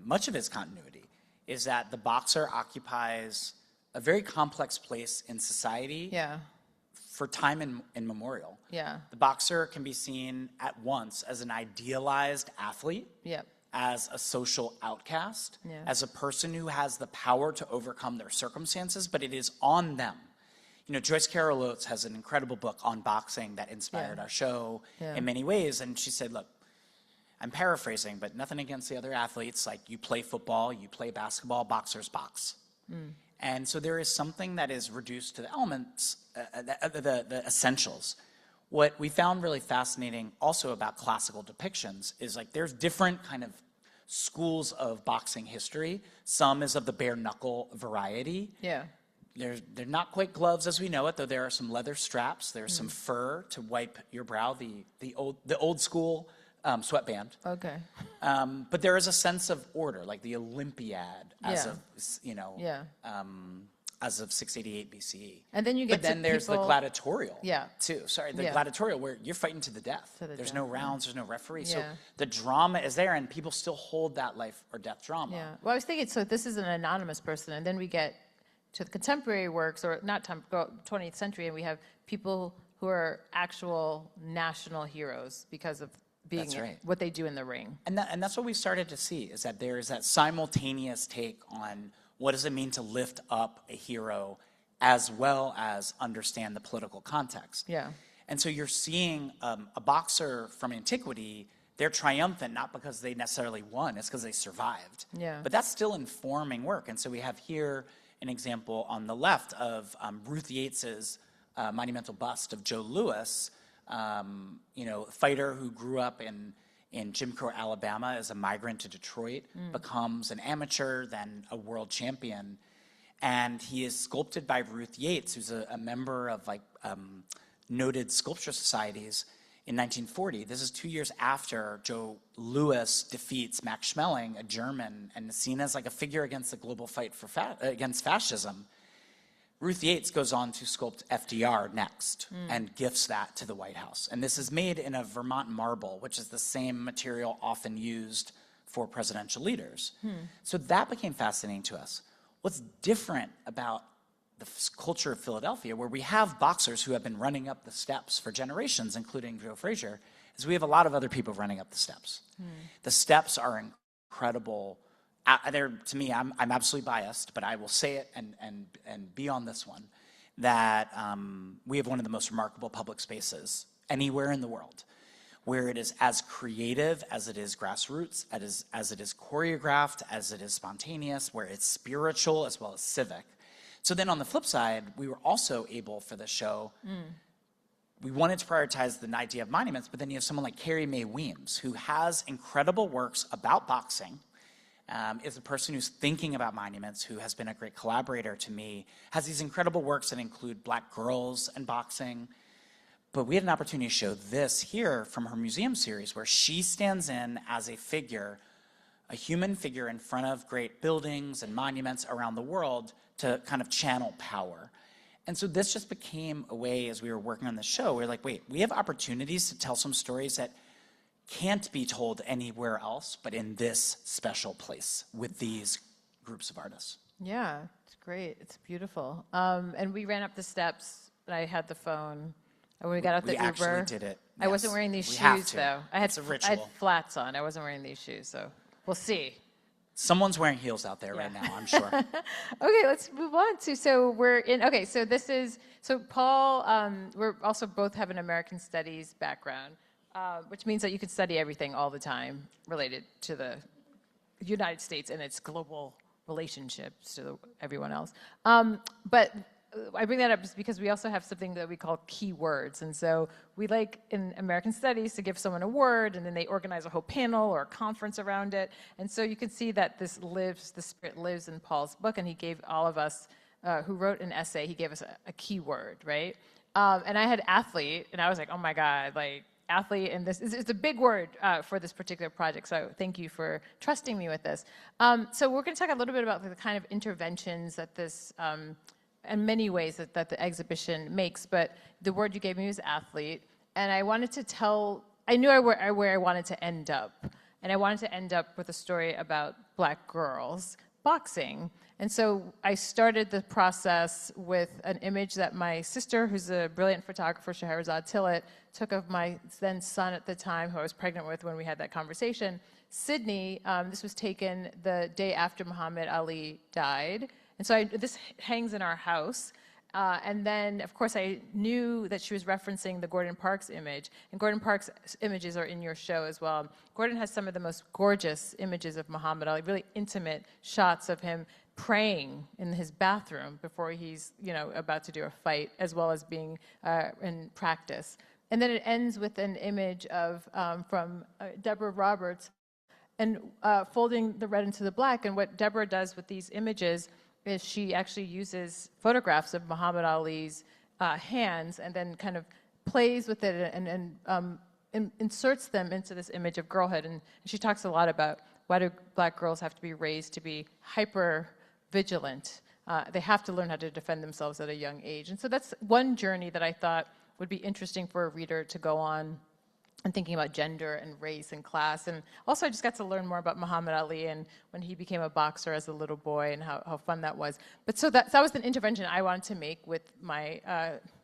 much of its continuity, is that the boxer occupies a very complex place in society for time immemorial. Yeah. The boxer can be seen at once as an idealized athlete, as a social outcast, as a person who has the power to overcome their circumstances, but it is on them. Joyce Carol Oates has an incredible book on boxing that inspired our show in many ways, and she said, look, I'm paraphrasing, but nothing against the other athletes. Like, you play football, you play basketball, boxers box. And so there is something that is reduced to the elements, the essentials. What we found really fascinating also about classical depictions is like there's different kind of schools of boxing history. Some is of the bare knuckle variety. They're not quite gloves as we know it, though there are some leather straps. There's some fur to wipe your brow, the old school sweatband. Okay. But there is a sense of order, like the Olympiad as of as of 688 BCE. And then you get But then there's the gladiatorial too. Sorry, the gladiatorial where you're fighting to the death. There's no rounds, there's no referee. So the drama is there, and people still hold that life or death drama. Well, I was thinking, so this is an anonymous person, and then we get to the contemporary works, or not 20th century, and we have people who are actual national heroes because of being That's right. what they do in the ring. And that's what we started to see, is that there is that simultaneous take on what does it mean to lift up a hero as well as understand the political context. Yeah. And so you're seeing a boxer from antiquity, they're triumphant not because they necessarily won, it's because they survived. Yeah. But that's still informing work. And so we have here an example on the left of Ruth Yates's monumental bust of Joe Louis, fighter who grew up in Jim Crow, Alabama as a migrant to Detroit, becomes an amateur, then a world champion. And he is sculpted by Ruth Yates, who's a member of noted sculpture societies in 1940. This is 2 years after Joe Louis defeats Max Schmeling, a German, and is seen as like a figure against the global fight against fascism. Ruth Yates goes on to sculpt FDR next and gifts that to the White House. And this is made in a Vermont marble, which is the same material often used for presidential leaders. So that became fascinating to us. What's different about the culture of Philadelphia, where we have boxers who have been running up the steps for generations, including Joe Frazier, is we have a lot of other people running up the steps. The steps are incredible. To me, I'm absolutely biased, but I will say it and be on this one, that we have one of the most remarkable public spaces anywhere in the world, where it is as creative as it is grassroots, as it is choreographed, as it is spontaneous, where it's spiritual as well as civic. So then on the flip side, we were also able for the show, we wanted to prioritize the idea of monuments, but then you have someone like Carrie Mae Weems, who has incredible works about boxing, is a person who's thinking about monuments, who has been a great collaborator to me, has these incredible works that include Black girls and boxing. But we had an opportunity to show this here from her museum series, where she stands in as a figure, a human figure in front of great buildings and monuments around the world to kind of channel power. And so this just became a way, as we were working on the show, we were like, wait, we have opportunities to tell some stories that can't be told anywhere else but in this special place with these groups of artists. Yeah, it's great. It's beautiful. And we ran up the steps, and I had the phone. And when we got out the Uber, actually did it. I wasn't wearing these We have shoes, to. though. It's a I ritual. had flats on. I wasn't wearing these shoes, so we'll see. Someone's wearing heels out there right now, I'm sure. Okay, let's move on to, so Paul, we're also both have an American studies background, which means that you can study everything all the time related to the United States and its global relationships to everyone else. But I bring that up just because we also have something that we call keywords. And so we like in American studies to give someone a word, and then they organize a whole panel or a conference around it. And so you can see that the spirit lives in Paul's book, and he gave all of us who wrote an essay, he gave us a keyword, right? And I had athlete, and I was like, oh my God, like athlete, and this is a big word for this particular project. So thank you for trusting me with this. So we're gonna talk a little bit about the kind of interventions that this, in many ways that the exhibition makes, but the word you gave me was athlete, and I wanted to I knew where I wanted to end up, and I wanted to end up with a story about Black girls boxing. And so I started the process with an image that my sister, who's a brilliant photographer, Salamishah Tillet, took of my then son at the time, who I was pregnant with when we had that conversation, Sydney. This was taken the day after Muhammad Ali died. And so this hangs in our house. And then, of course, I knew that she was referencing the Gordon Parks image. And Gordon Parks' images are in your show as well. Gordon has some of the most gorgeous images of Muhammad Ali, really intimate shots of him praying in his bathroom before he's, about to do a fight, as well as being in practice. And then it ends with an image of from Deborah Roberts and folding the red into the black. And what Deborah does with these images is she actually uses photographs of Muhammad Ali's hands and then kind of plays with it and inserts them into this image of girlhood. And she talks a lot about why do Black girls have to be raised to be hyper vigilant. They have to learn how to defend themselves at a young age. And so that's one journey that I thought would be interesting for a reader to go on, and thinking about gender and race and class. And also I just got to learn more about Muhammad Ali and when he became a boxer as a little boy and how fun that was. But so that was an intervention I wanted to make with my,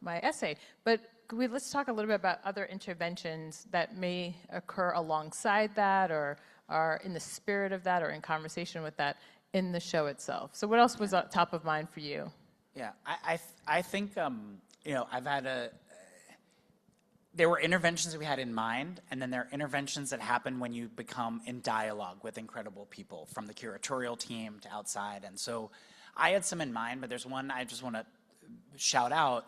my essay. But let's talk a little bit about other interventions that may occur alongside that, or are in the spirit of that, or in conversation with that in the show itself. So what else was top of mind for you? Yeah, I think, I've had there were interventions that we had in mind, and then there are interventions that happen when you become in dialogue with incredible people, from the curatorial team to outside. And so I had some in mind, but there's one I just want to shout out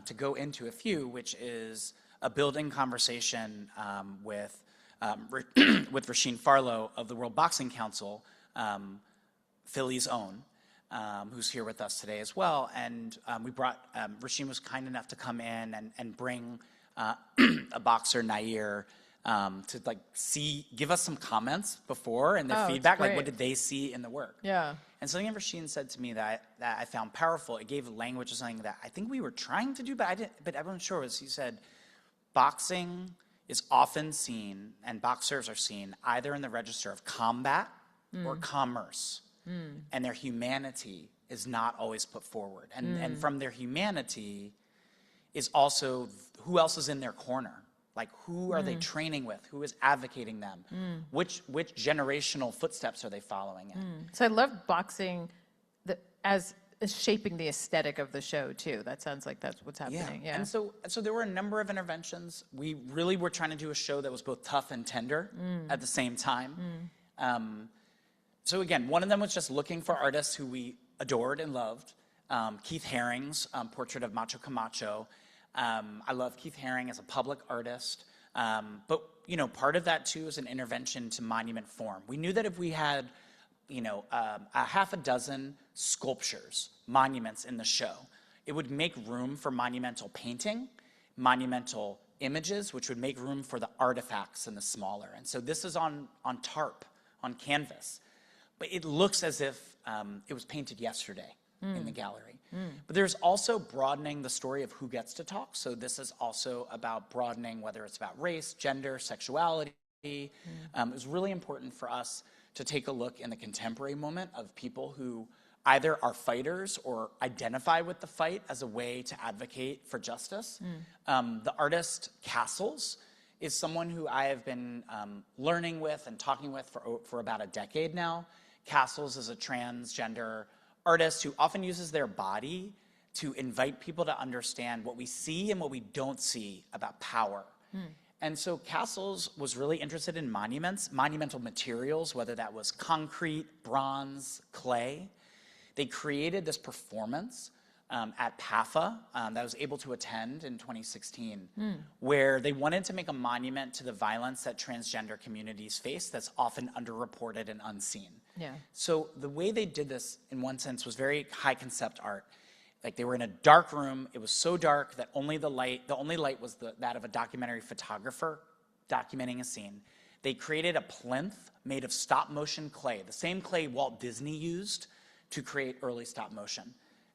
to go into a few, which is a building conversation with Rasheen Farlow of the World Boxing Council, Philly's own, who's here with us today as well. And we brought, Rasheen was kind enough to come in and bring a boxer, Nair, to give us some comments before and their feedback, like what did they see in the work. Yeah. And something that Rasheen said to me that I found powerful, it gave language to something that I think we were trying to do, but I wasn't sure, was he said, boxing is often seen, and boxers are seen either in the register of combat or commerce, and their humanity is not always put forward. And from their humanity is also who else is in their corner. Like, who are they training with? Who is advocating them? Which generational footsteps are they following in? So I love boxing as shaping the aesthetic of the show, too. That sounds like that's what's happening. Yeah. And so there were a number of interventions. We really were trying to do a show that was both tough and tender at the same time. So again, one of them was just looking for artists who we adored and loved. Keith Haring's portrait of Macho Camacho. I love Keith Haring as a public artist, but part of that too is an intervention to monument form. We knew that if we had, a half a dozen sculptures, monuments in the show, it would make room for monumental painting, monumental images, which would make room for the artifacts and the smaller. And so this is on tarp, on canvas, but it looks as if it was painted yesterday in the gallery. But there's also broadening the story of who gets to talk. So this is also about broadening, whether it's about race, gender, sexuality. It was really important for us to take a look in the contemporary moment of people who either are fighters or identify with the fight as a way to advocate for justice. The artist Castles is someone who I have been learning with and talking with for about a decade now. Castles is a transgender artist who often uses their body to invite people to understand what we see and what we don't see about power. And so Castles was really interested in monuments, monumental materials, whether that was concrete, bronze, clay. They created this performance at PAFA that I was able to attend in 2016, where they wanted to make a monument to the violence that transgender communities face that's often underreported and unseen. Yeah. So the way they did this, in one sense, was very high concept art. Like, they were in a dark room. It was so dark that the only light was that of a documentary photographer documenting a scene. They created a plinth made of stop motion clay, the same clay Walt Disney used to create early stop motion.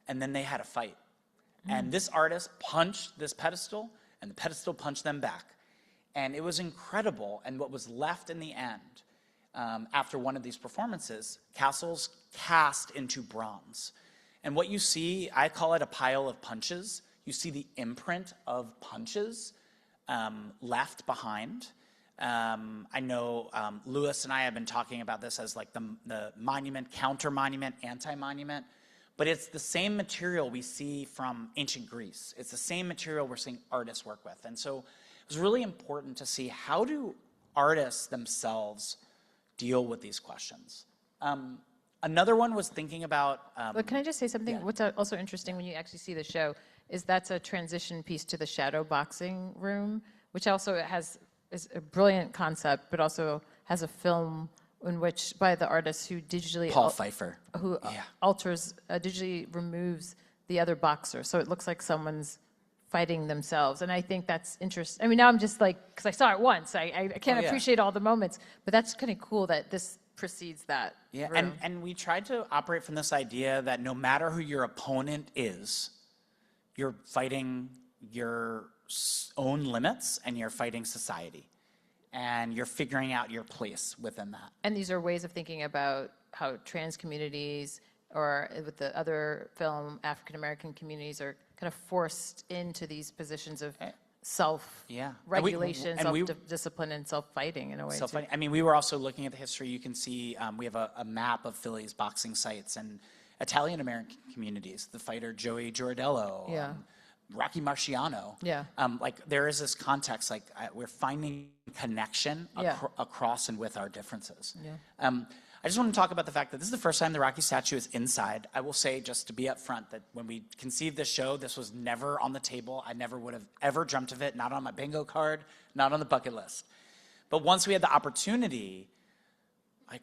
And then they had a fight. And this artist punched this pedestal, and the pedestal punched them back. And it was incredible. And what was left in the end, after one of these performances, Castles cast into bronze. And what you see, I call it a pile of punches. You see the imprint of punches left behind. I know Lewis and I have been talking about this as like the monument, counter-monument, anti-monument. But it's the same material we see from ancient Greece. It's the same material we're seeing artists work with. And so it was really important to see, how do artists themselves deal with these questions? Another one was thinking about... but can I just say something? Yeah. What's also interesting when you actually see the show is that's a transition piece to the shadow boxing room, which also is a brilliant concept, but also has a film in which, by the artist who digitally... Paul Farber. Who alters, digitally removes the other boxer. So it looks like someone's fighting themselves. And I think that's interesting. I mean, now I'm just like, because I saw it once, I can't appreciate all the moments, but that's kind of cool that this precedes that. Yeah, room. and we tried to operate from this idea that no matter who your opponent is, you're fighting your own limits and you're fighting society. And you're figuring out your place within that. And these are ways of thinking about how trans communities or with the other film, African American communities are kind of forced into these positions of self-regulation, self-discipline, and self-fighting in a way. Self-fighting. I mean, we were also looking at the history. You can see we have a map of Philly's boxing sites and Italian American communities. The fighter Joey Giardello, Rocky Marciano. Yeah. Like there is this context. Like we're finding connection across and with our differences. Yeah. I just want to talk about the fact that this is the first time the Rocky statue is inside. I will say, just to be upfront, that when we conceived this show, this was never on the table. I never would have ever dreamt of it, not on my bingo card, not on the bucket list. But once we had the opportunity, like,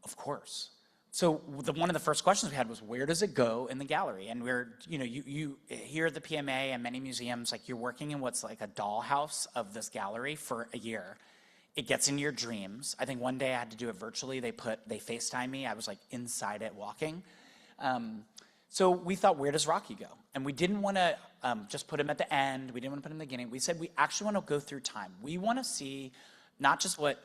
of course. So one of the first questions we had was, where does it go in the gallery? And you here at the PMA and many museums, like you're working in what's like a dollhouse of this gallery for a year. It gets into your dreams. I think one day I had to do it virtually. They FaceTime me. I was like inside it walking. So we thought, where does Rocky go? And we didn't want to just put him at the end. We didn't want to put him in the beginning. We said we actually want to go through time. We want to see not just what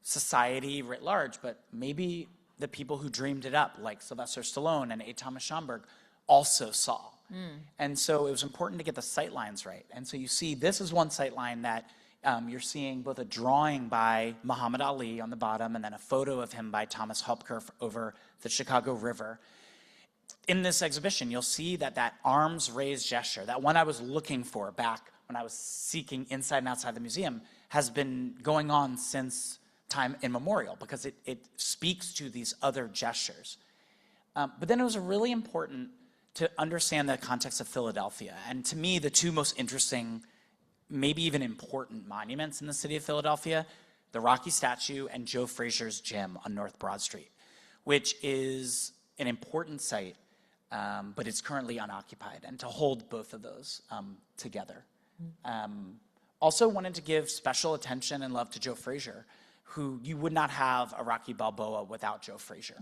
society writ large, but maybe the people who dreamed it up, like Sylvester Stallone and A. Thomas Schomburg, also saw. And so it was important to get the sight lines right. And so you see, this is one sight line that you're seeing both a drawing by Muhammad Ali on the bottom and then a photo of him by Thomas Hopker over the Chicago River. In this exhibition, you'll see that arms raised gesture, that one I was looking for back when I was seeking inside and outside the museum, has been going on since time immemorial because it speaks to these other gestures. But then it was really important to understand the context of Philadelphia. And to me, the two most interesting, maybe even important monuments in the city of Philadelphia, the Rocky statue and Joe Frazier's gym on North Broad Street, which is an important site, but it's currently unoccupied, and to hold both of those together. Also wanted to give special attention and love to Joe Frazier, who you would not have a Rocky Balboa without Joe Frazier.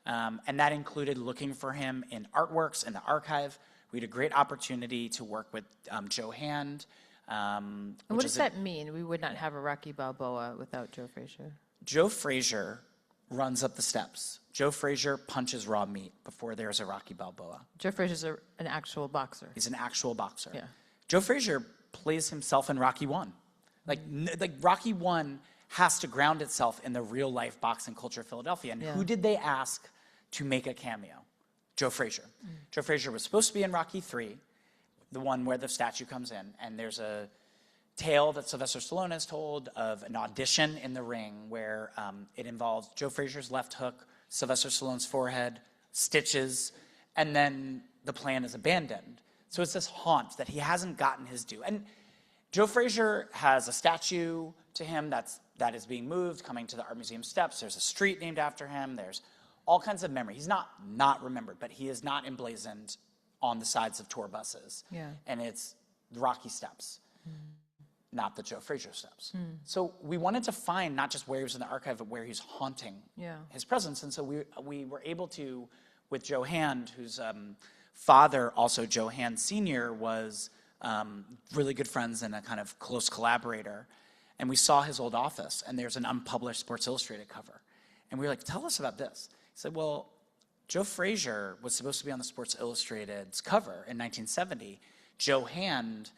And that included looking for him in artworks in the archive. We had a great opportunity to work with Joe Hand. And what does that mean? We would not have a Rocky Balboa without Joe Frazier. Joe Frazier runs up the steps. Joe Frazier punches raw meat before there's a Rocky Balboa. Joe Frazier's an actual boxer. He's an actual boxer. Yeah. Joe Frazier plays himself in Rocky 1. Like Rocky 1 has to ground itself in the real life boxing culture of Philadelphia. And who did they ask to make a cameo? Joe Frazier. Joe Frazier was supposed to be in Rocky 3, the one where the statue comes in, and there's a tale that Sylvester Stallone has told of an audition in the ring where it involves Joe Frazier's left hook, Sylvester Stallone's forehead, stitches, and then the plan is abandoned. So it's this haunt that he hasn't gotten his due. And Joe Frazier has a statue to him that is being moved, coming to the Art Museum steps. There's a street named after him. There's all kinds of memory. He's not remembered, but he is not emblazoned on the sides of tour buses. Yeah. And it's the Rocky steps, not the Joe Frazier steps. So we wanted to find not just where he was in the archive, but where he's haunting his presence. And so we were able to, with Joe Hand, whose father, also Joe Hand Sr., was really good friends and a kind of close collaborator. And we saw his old office, and there's an unpublished Sports Illustrated cover. And we were like, tell us about this. He said, well, Joe Frazier was supposed to be on the Sports Illustrated's cover in 1970. Joe Hand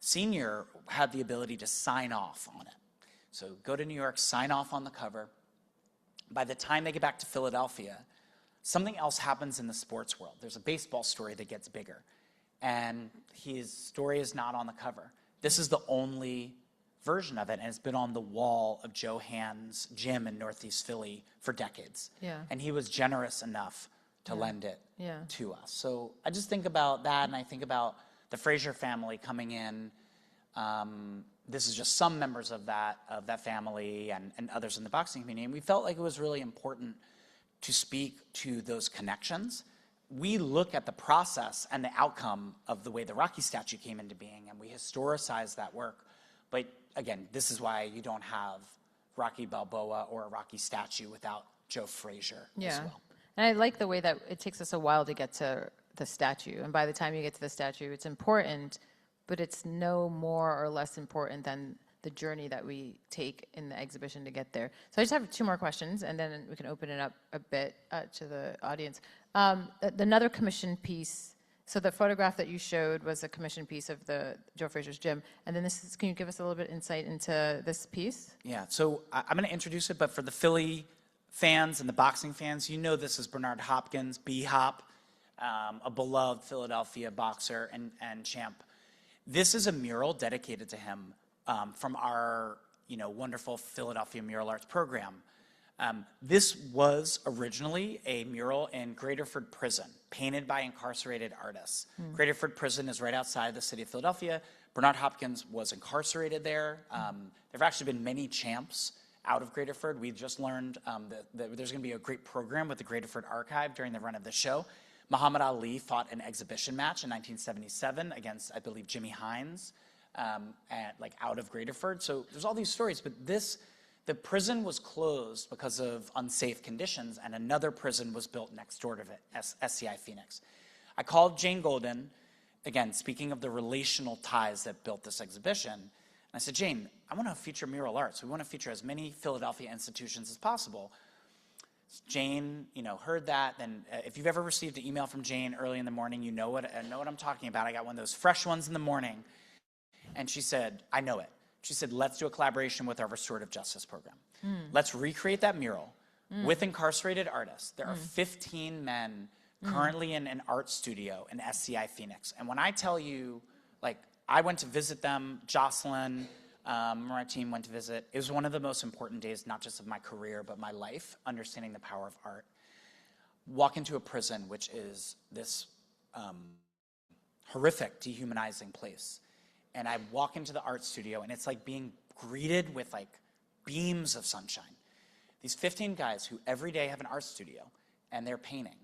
Sr. had the ability to sign off on it. So go to New York, sign off on the cover. By the time they get back to Philadelphia, something else happens in the sports world. There's a baseball story that gets bigger, and his story is not on the cover. This is the only version of it, and it's been on the wall of Joe Hand's gym in Northeast Philly for decades. Yeah. And he was generous enough to lend it to us. So I just think about that, and I think about the Frazier family coming in. This is just some members of that family and others in the boxing community. And we felt like it was really important to speak to those connections. We look at the process and the outcome of the way the Rocky statue came into being, and we historicize that work. But again, this is why you don't have Rocky Balboa or a Rocky statue without Joe Frazier as well. And I like the way that it takes us a while to get to the statue. And by the time you get to the statue, it's important, but it's no more or less important than the journey that we take in the exhibition to get there. So I just have 2 more questions, and then we can open it up a bit to the audience. Another commission piece, so the photograph that you showed was a commission piece of the Joe Frazier's gym, and then can you give us a little bit insight into this piece? Yeah, so I'm going to introduce it, but for the Philly fans and the boxing fans, you know this is Bernard Hopkins, B-Hop, a beloved Philadelphia boxer and champ. This is a mural dedicated to him from our wonderful Philadelphia Mural Arts program. This was originally a mural in Graterford Prison, painted by incarcerated artists. Graterford Prison is right outside the city of Philadelphia. Bernard Hopkins was incarcerated there. There have actually been many champs out of Graterford. We just learned that there's going to be a great program with the Graterford Archive during the run of the show. Muhammad Ali fought an exhibition match in 1977 against, I believe, Jimmy Hines, out of Graterford. So there's all these stories, but the prison was closed because of unsafe conditions, and another prison was built next door to it, SCI Phoenix. I called Jane Golden, again, speaking of the relational ties that built this exhibition, and I said, Jane, I want to feature mural arts. We want to feature as many Philadelphia institutions as possible. Jane, heard that. Then if you've ever received an email from Jane early in the morning, you know what I'm talking about. I got one of those fresh ones in the morning. And she said, I know it. She said, let's do a collaboration with our restorative justice program. Let's recreate that mural with incarcerated artists. There are 15 men currently in an art studio in SCI Phoenix. And when I tell you, I went to visit them, Jocelyn, my team went to visit. It was one of the most important days, not just of my career, but my life, understanding the power of art. Walk into a prison, which is this horrific, dehumanizing place. And I walk into the art studio, and it's like being greeted with beams of sunshine. These 15 guys who every day have an art studio, and they're painting.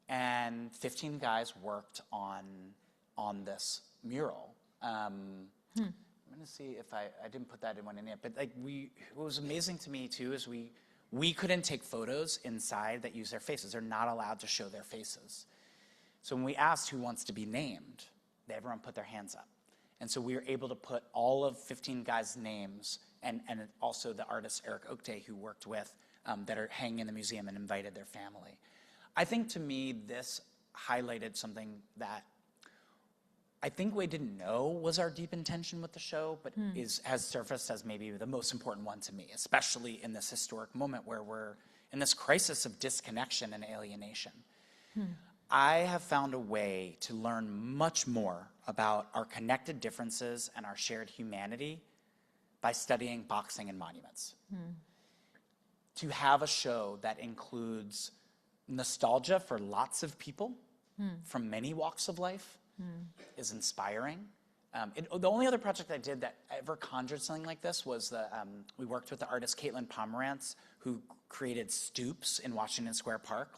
And 15 guys worked on this mural. I'm going to see if I didn't put that in one in yet, but what was amazing to me too is we couldn't take photos inside that use their faces. They're not allowed to show their faces. So when we asked who wants to be named, everyone put their hands up. And so we were able to put all of 15 guys' names and also the artist Eric Oakday, who worked with, that are hanging in the museum, and invited their family. I think to me this highlighted something that I think we didn't know was our deep intention with the show, but has surfaced as maybe the most important one to me, especially in this historic moment where we're in this crisis of disconnection and alienation. I have found a way to learn much more about our connected differences and our shared humanity by studying boxing and monuments. To have a show that includes nostalgia for lots of people from many walks of life is inspiring. The only other project I did that ever conjured something like this was we worked with the artist Caitlin Pomerantz, who created stoops in Washington Square Park,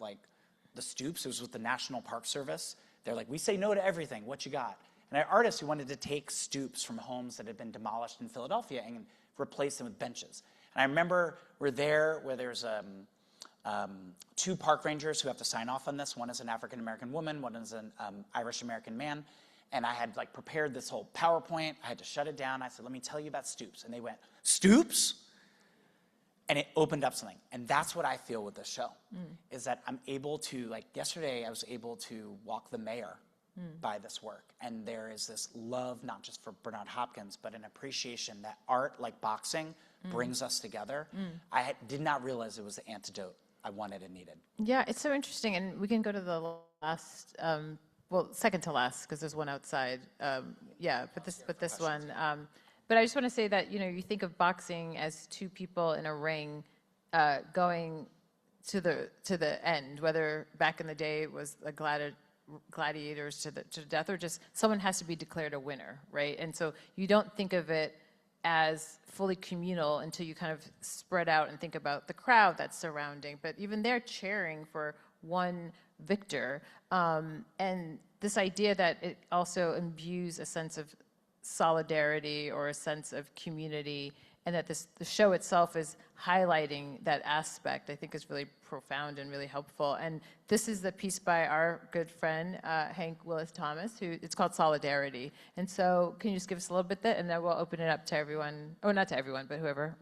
the stoops. It was with the National Park Service. They're like, we say no to everything. What you got? And an artist who wanted to take stoops from homes that had been demolished in Philadelphia and replace them with benches. And I remember we're there where there's 2 park rangers who have to sign off on this. One is an African-American woman, one is an Irish-American man. And I had prepared this whole PowerPoint. I had to shut it down. I said, let me tell you about stoops. And they went, stoops? And it opened up something. And that's what I feel with this show, is that I'm able to, yesterday I was able to walk the mayor by this work. And there is this love, not just for Bernard Hopkins, but an appreciation that art, like boxing, brings us together. I did not realize it was the antidote I wanted and needed. Yeah, it's so interesting. And we can go to the last, second to last, because there's one outside. But this one. But I just want to say that, you think of boxing as 2 people in a ring going to the end, whether back in the day it was the gladiators to death, or just someone has to be declared a winner, right? And so you don't think of it as fully communal until you kind of spread out and think about the crowd that's surrounding. But even they're cheering for one victor. And this idea that it also imbues a sense of solidarity or a sense of community and that the show itself is highlighting that aspect, I think is really profound and really helpful. And this is the piece by our good friend, Hank Willis Thomas, who it's called Solidarity. And so can you just give us a little bit that, and then we'll open it up to everyone, or not to everyone, but whoever,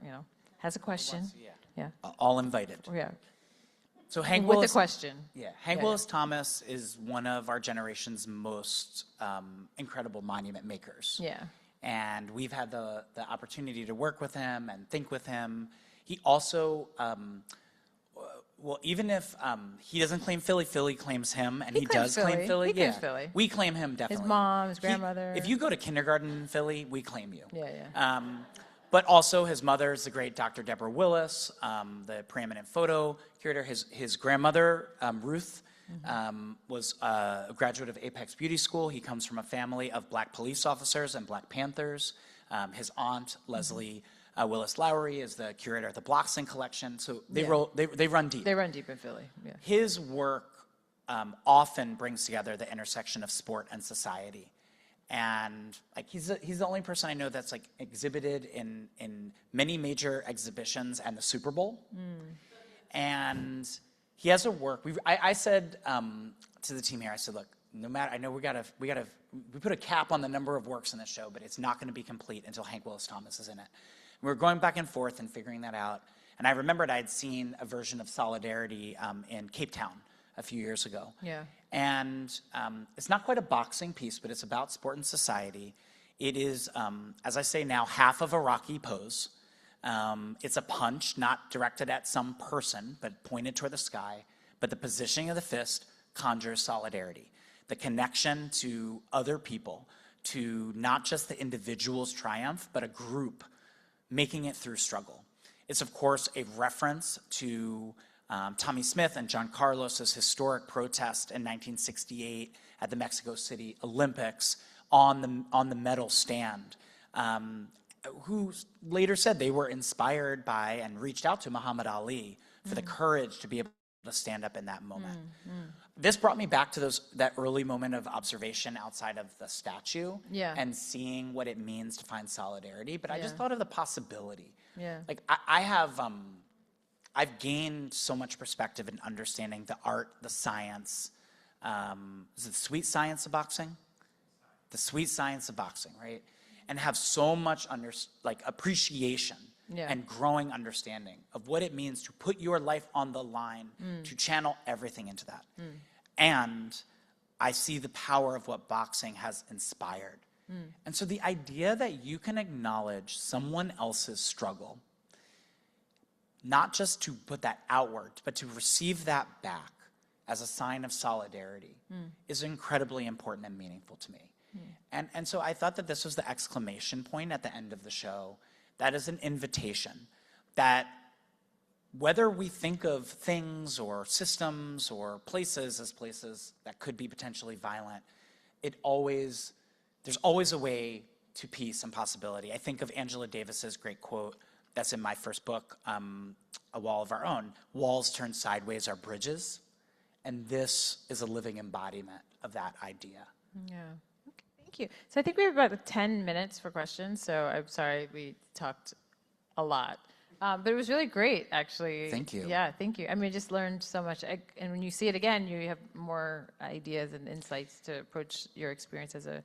has a question. Yeah. All invited. Yeah. So Hank With Willis, a question. Yeah, Hank Willis Thomas is one of our generation's most incredible monument makers. Yeah. And we've had the opportunity to work with him and think with him. He also, well, even if he doesn't claim Philly, Philly claims him, and he does claim Philly. He claims Philly. We claim him definitely. His mom, his grandmother. If you go to kindergarten in Philly, we claim you. Yeah. But also his mother is the great Dr. Deborah Willis, the preeminent photo curator. His grandmother, Ruth, was a graduate of Apex Beauty School. He comes from a family of black police officers and Black Panthers. His aunt, Leslie Willis Lowry, is the curator of the Bloxing collection. So they run deep. They run deep in Philly, yeah. His work often brings together the intersection of sport and society. And like he's the only person I know that's like exhibited in many major exhibitions and the Super Bowl. And he has a work. I said to the team here, I said, look, no matter, I know we put a cap on the number of works in this show, but it's not going to be complete until Hank Willis Thomas is in it. And we were going back and forth and figuring that out. And I remembered I'd seen a version of Solidarity in Cape Town a few years ago. Yeah. And it's not quite a boxing piece, but it's about sport and society. It is, as I say now, half of a Rocky pose. It's a punch, not directed at some person, but pointed toward the sky. But the positioning of the fist conjures solidarity, the connection to other people, to not just the individual's triumph, but a group making it through struggle. It's, of course, a reference to Tommy Smith and John Carlos's historic protest in 1968 at the Mexico City Olympics on the medal stand, who later said they were inspired by and reached out to Muhammad Ali for the courage to be able to stand up in that moment. This brought me back to that early moment of observation outside of the statue and seeing what it means to find solidarity. But I just thought of the possibility. Yeah. Like I've gained so much perspective in understanding the art, the science. Is it the sweet science of boxing? The sweet science of boxing, right? And have so much appreciation and growing understanding of what it means to put your life on the line, to channel everything into that. And I see the power of what boxing has inspired. And so the idea that you can acknowledge someone else's struggle, not just to put that outward, but to receive that back as a sign of solidarity is incredibly important and meaningful to me. And so I thought that this was the exclamation point at the end of the show. That is an invitation that whether we think of things or systems or places as places that could be potentially violent, there's always a way to peace and possibility. I think of Angela Davis's great quote that's in my first book, A Wall of Our Own. Walls turned sideways are bridges. And this is a living embodiment of that idea. Yeah. Okay, thank you. So I think we have about 10 minutes for questions. So I'm sorry we talked a lot. But it was really great, actually. Thank you. Yeah, thank you. I mean, I just learned so much. And when you see it again, you have more ideas and insights to approach your experience as a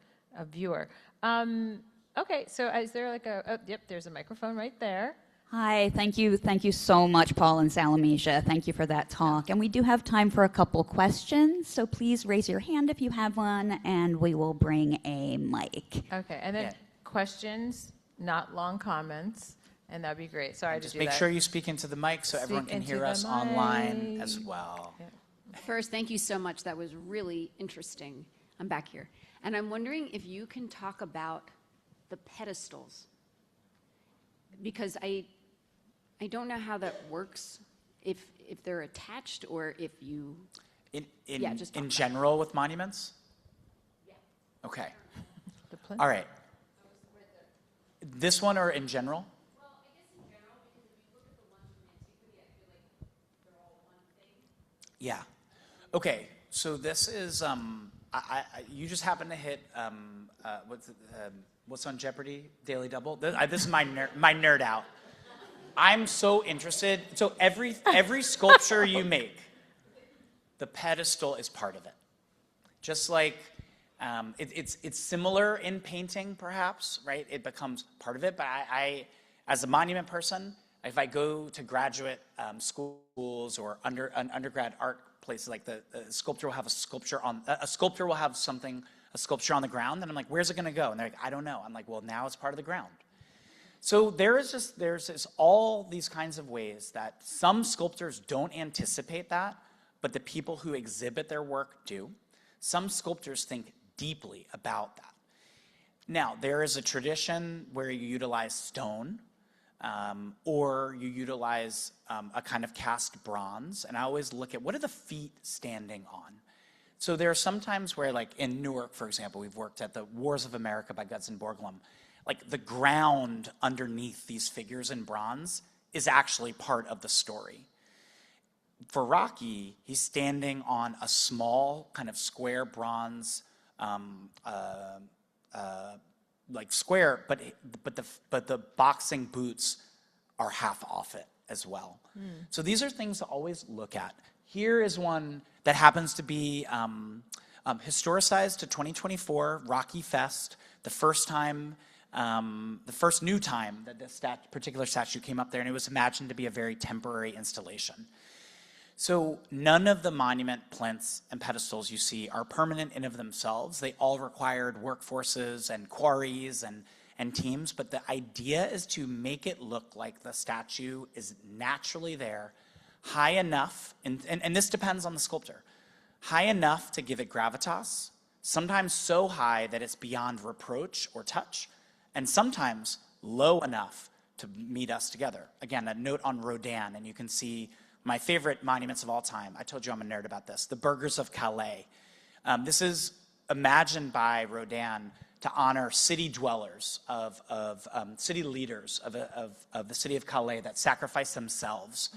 viewer. Okay, so is there yep, there's a microphone right there. Hi, thank you so much, Paul and Salamishah. Thank you for that talk. And we do have time for a couple questions, so please raise your hand if you have one, and we will bring a mic. Okay, and then questions, not long comments, and that'd be great. Sorry Just to do make that. sure you speak into the mic so everyone can hear us online as well. Yeah. First, thank you so much. That was really interesting. I'm back here. And I'm wondering if you can talk about the pedestals, because I don't know how that works, if they're attached or if you... In general with monuments? Yeah. Okay. The plinth. All right. This one or in general? Well, I guess in general, because if you look at the ones from antiquity, I feel like they're all one thing. Yeah. Okay. So this is, you just happen to hit, what's on Jeopardy? Daily Double? This is my nerd out. I'm so interested. So every sculpture you make, the pedestal is part of it. Just like it's similar in painting, perhaps, right? It becomes part of it. But I as a monument person, if I go to graduate schools or undergrad art places, like the sculptor will have a sculpture on a sculptor will have a sculpture on the ground, and I'm like, where's it going to go? And they're like, I don't know. I'm like, well, now it's part of the ground. So there's just all these kinds of ways that some sculptors don't anticipate that, but the people who exhibit their work do. Some sculptors think deeply about that. Now, there is a tradition where you utilize stone, or you utilize a kind of cast bronze, and I always look at what are the feet standing on. So there are some times where, like in Newark, for example, we've worked at the Wars of America by Gutzon Borglum. Like the ground underneath these figures in bronze is actually part of the story. For Rocky, he's standing on a small kind of square bronze, like square, but the boxing boots are half off it as well. So these are things to always look at. Here is one that happens to be historicized to 2024 Rocky Fest, the first time. The first new time that this particular statue came up there, and it was imagined to be a very temporary installation. So none of the monument plinths and pedestals you see are permanent in of themselves. They all required workforces and quarries and teams, but the idea is to make it look like the statue is naturally there, high enough, and this depends on the sculptor, high enough to give it gravitas, sometimes so high that it's beyond reproach or touch, and sometimes low enough to meet us together. Again, a note on Rodin, and you can see my favorite monuments of all time. I told you I'm a nerd about this. The Burghers of Calais. This is imagined by Rodin to honor city dwellers city leaders of the city of Calais that sacrificed themselves.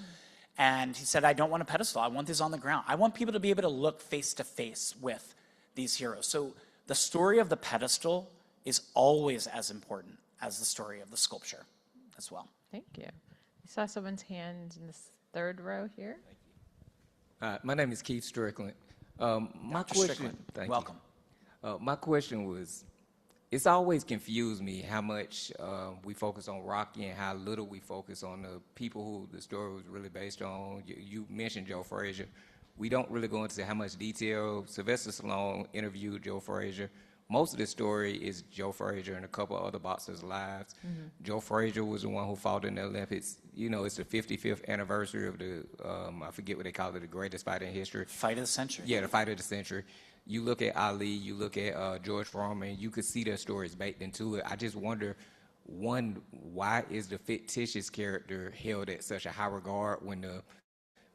And he said, I don't want a pedestal. I want these on the ground. I want people to be able to look face to face with these heroes. So the story of the pedestal is always as important as the story of the sculpture as well. Thank you. I saw someone's hand in this third row here. My name is Keith Strickland. My Dr. question, Strickland, thank welcome. you. My question was, it's always confused me how much we focus on Rocky and how little we focus on the people who the story was really based on. You mentioned Joe Frazier. We don't really go into how much detail. Sylvester Stallone interviewed Joe Frazier. Most of the story is Joe Frazier and a couple other boxers' lives. Joe Frazier was the one who fought in the Olympics. You know, it's the 55th anniversary of the, I forget what they call it, the greatest fight in history. Fight of the century. Yeah, the fight of the century. You look at Ali, you look at George Foreman, you could see their stories baked into it. I just wonder, one, why is the fictitious character held at such a high regard when the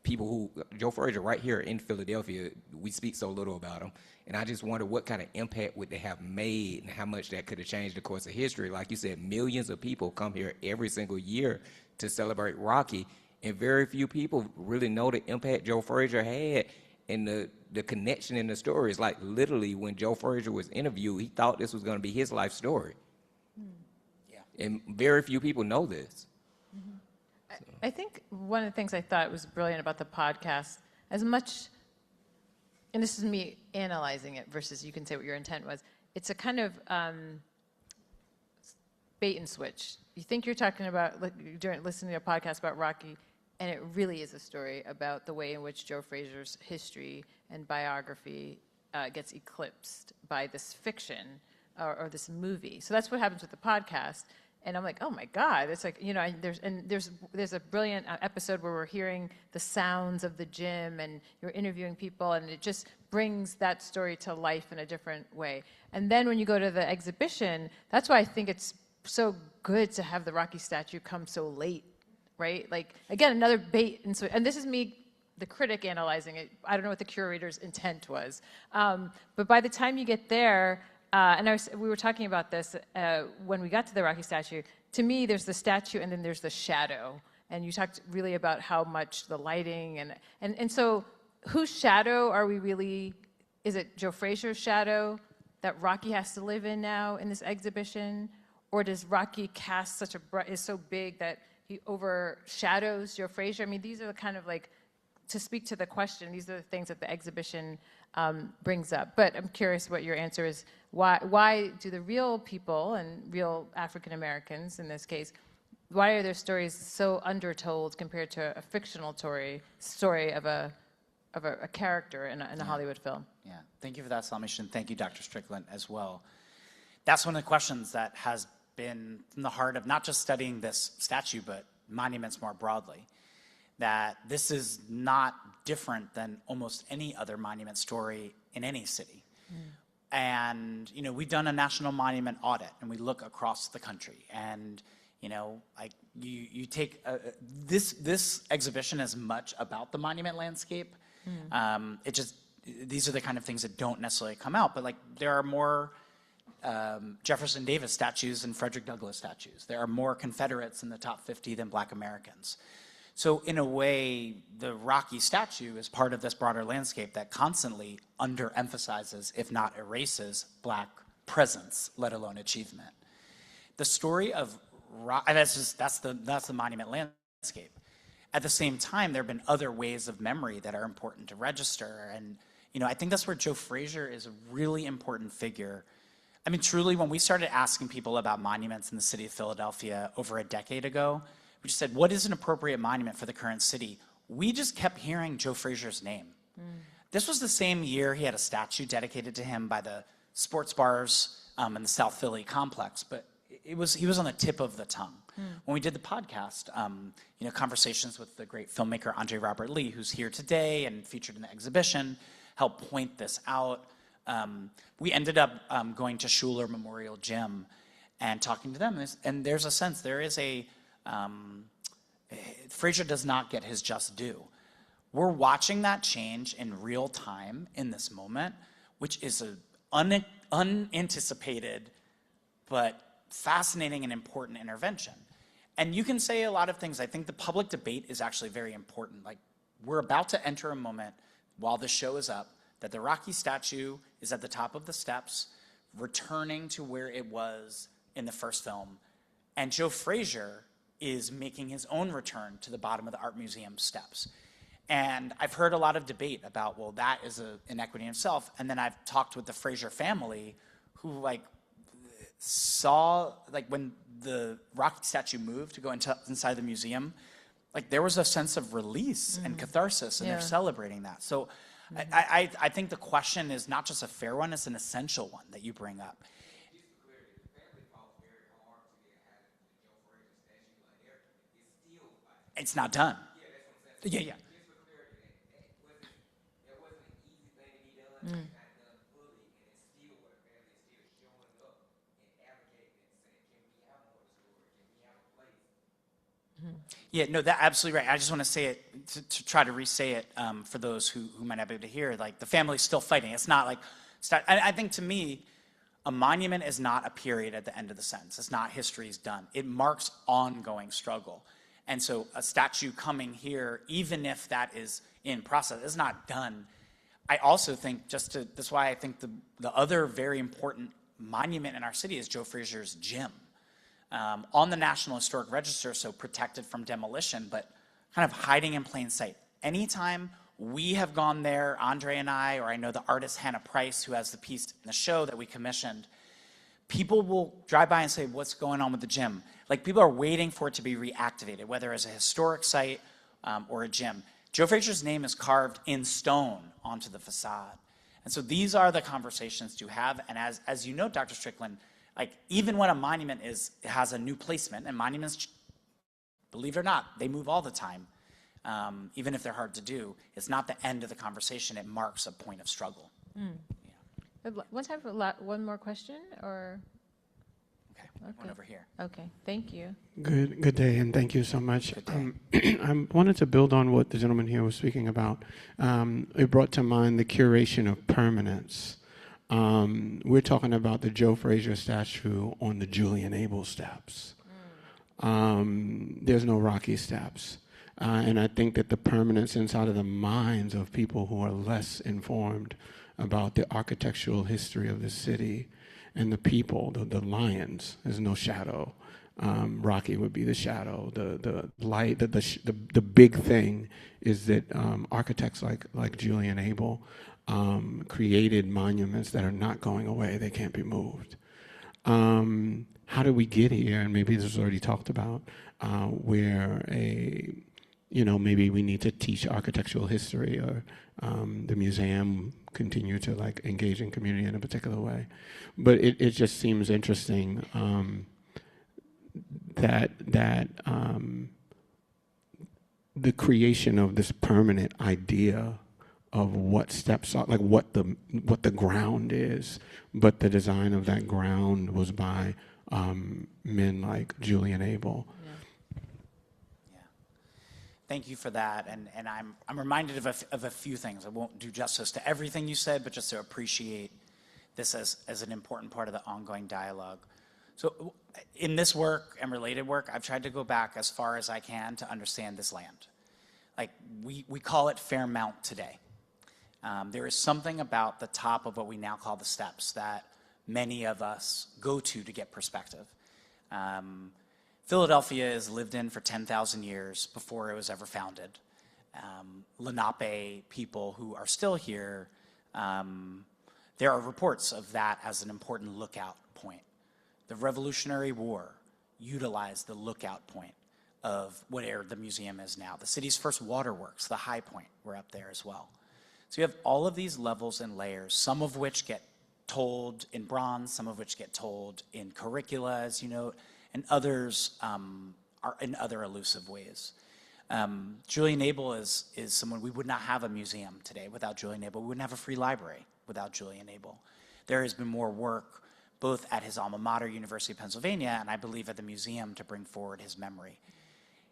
people who, Joe Frazier right here in Philadelphia, we speak so little about him. And I just wonder what kind of impact would they have made and how much that could have changed the course of history. Like you said, millions of people come here every single year to celebrate Rocky, and very few people really know the impact Joe Frazier had and the connection in the story. Is like literally when Joe Frazier was interviewed, he thought this was going to be his life story. Yeah. And very few people know this. I think one of the things I thought was brilliant about the podcast, as much, and this is me analyzing it versus you can say what your intent was, it's a kind of bait and switch. You think you're talking about, like, during listening to a podcast about Rocky, and it really is a story about the way in which Joe Frazier's history and biography gets eclipsed by this fiction or this movie. So that's what happens with the podcast. And I'm like, oh my God! It's like, you know, there's a brilliant episode where we're hearing the sounds of the gym, and you're interviewing people, and it just brings that story to life in a different way. And then when you go to the exhibition, that's why I think it's so good to have the Rocky statue come so late, right? Like, again, another bait and switch. And this is me, the critic, analyzing it. I don't know what the curator's intent was, but by the time you get there. And we were talking about this when we got to the Rocky statue. To me, there's the statue and then there's the shadow. And you talked really about how much the lighting and so whose shadow are we really, is it Joe Frazier's shadow that Rocky has to live in now in this exhibition? Or does Rocky cast such is so big that he overshadows Joe Frazier? I mean, these are the kind of like, to speak to the question, these are the things that the exhibition brings up. But I'm curious what your answer is. Why do the real people and real African Americans in this case, why are their stories so undertold compared to a fictional story of a character in a Hollywood film? Yeah, thank you for that, Salamishah, and thank you, Dr. Strickland, as well. That's one of the questions that has been in the heart of not just studying this statue, but monuments more broadly. That this is not different than almost any other monument story in any city. And, you know, we've done a national monument audit, and we look across the country. And, you know, like you take this exhibition as much about the monument landscape. These are the kind of things that don't necessarily come out, but like there are more Jefferson Davis statues and Frederick Douglass statues. There are more Confederates in the top 50 than Black Americans. So in a way, the Rocky statue is part of this broader landscape that constantly underemphasizes, if not erases, Black presence, let alone achievement. The story of and that's the monument landscape. At the same time, there have been other ways of memory that are important to register, and you know, I think that's where Joe Frazier is a really important figure. I mean, truly, when we started asking people about monuments in the city of Philadelphia over a decade ago, we just said, what is an appropriate monument for the current city? We just kept hearing Joe Frazier's name. This was the same year he had a statue dedicated to him by the sports bars in the South Philly complex, but he was on the tip of the tongue. When we did the podcast, you know, conversations with the great filmmaker Andre Robert Lee, who's here today and featured in the exhibition, helped point this out. We ended up going to Schuler Memorial Gym and talking to them, and there's a sense, there is Frazier does not get his just due. We're watching that change in real time in this moment, which is an unanticipated but fascinating and important intervention. And you can say a lot of things. I think the public debate is actually very important. Like, we're about to enter a moment while the show is up that the Rocky statue is at the top of the steps, returning to where it was in the first film. And Joe Frazier is making his own return to the bottom of the Art Museum steps. And I've heard a lot of debate about, well, that is an inequity in itself. And then I've talked with the Frazier family who like saw, like when the Rocky statue moved to go inside the museum, like there was a sense of release and catharsis, and they're celebrating that. So I think the question is not just a fair one, it's an essential one that you bring up. It's not done. Yeah. Yeah, no, that's absolutely right. I just want to say it, to try to re-say it for those who might not be able to hear. Like, the family's still fighting. It's not like, I think to me, a monument is not a period at the end of the sentence. It's not history's done. It marks ongoing struggle. And so a statue coming here, even if that is in process, is not done. I also think, that's why I think the other very important monument in our city is Joe Frazier's gym. On the National Historic Register, so protected from demolition, but kind of hiding in plain sight. Anytime we have gone there, Andre and I, or I know the artist Hannah Price, who has the piece in the show that we commissioned, people will drive by and say, what's going on with the gym? Like, people are waiting for it to be reactivated, whether as a historic site or a gym. Joe Frazier's name is carved in stone onto the facade. And so these are the conversations to have. And as you know, Dr. Strickland, like, even when a monument has a new placement, and monuments, believe it or not, they move all the time, even if they're hard to do, it's not the end of the conversation. It marks a point of struggle. Yeah. One time for one more question, or? Okay, one over here. Okay, thank you. Good day, and thank you so much. I wanted to build on what the gentleman here was speaking about. It brought to mind the curation of permanence. We're talking about the Joe Frazier statue on the Julian Abel steps. There's no Rocky steps. And I think that the permanence inside of the minds of people who are less informed about the architectural history of the city and the people, the lions, there's no shadow. Rocky would be the shadow. The light, the big thing is that architects like Julian Abel created monuments that are not going away. They can't be moved. How did we get here? And maybe this was already talked about, where maybe we need to teach architectural history, or the museum continue to like engage in community in a particular way. But it just seems interesting that the creation of this permanent idea of what steps are, like what the ground is, but the design of that ground was by men like Julian Abel. Yeah. Thank you for that, and I'm reminded of a few things. I won't do justice to everything you said, but just to appreciate this as an important part of the ongoing dialogue. So in this work and related work, I've tried to go back as far as I can to understand this land. Like, we call it Fairmount today. There is something about the top of what we now call the steps that many of us go to get perspective. Philadelphia is lived in for 10,000 years before it was ever founded. Lenape people who are still here, there are reports of that as an important lookout point. The Revolutionary War utilized the lookout point of where the museum is now. The city's first waterworks, the High Point, were up there as well. So you have all of these levels and layers, some of which get told in bronze, some of which get told in curricula, as you note, and others are in other elusive ways. Julian Abel is someone, we would not have a museum today without Julian Abel. We wouldn't have a free library without Julian Abel. There has been more work both at his alma mater, University of Pennsylvania, and I believe at the museum to bring forward his memory.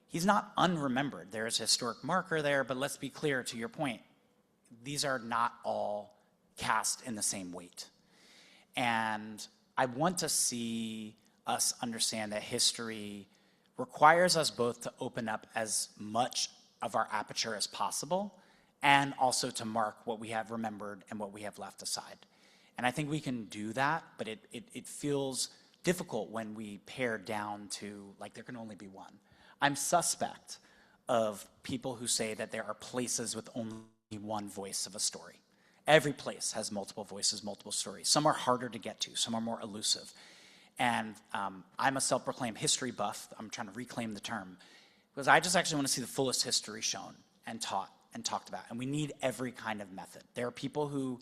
He's not unremembered. There is a historic marker there, but let's be clear, to your point, these are not all cast in the same weight. And I want to see us understand that history requires us both to open up as much of our aperture as possible and also to mark what we have remembered and what we have left aside. And I think we can do that, but it feels difficult when we pare down to, like, there can only be one. I'm suspect of people who say that there are places with only one voice of a story. Every place has multiple voices, multiple stories. Some are harder to get to, some are more elusive. And I'm a self-proclaimed history buff. I'm trying to reclaim the term, because I just actually want to see the fullest history shown and taught and talked about. And we need every kind of method. There are people who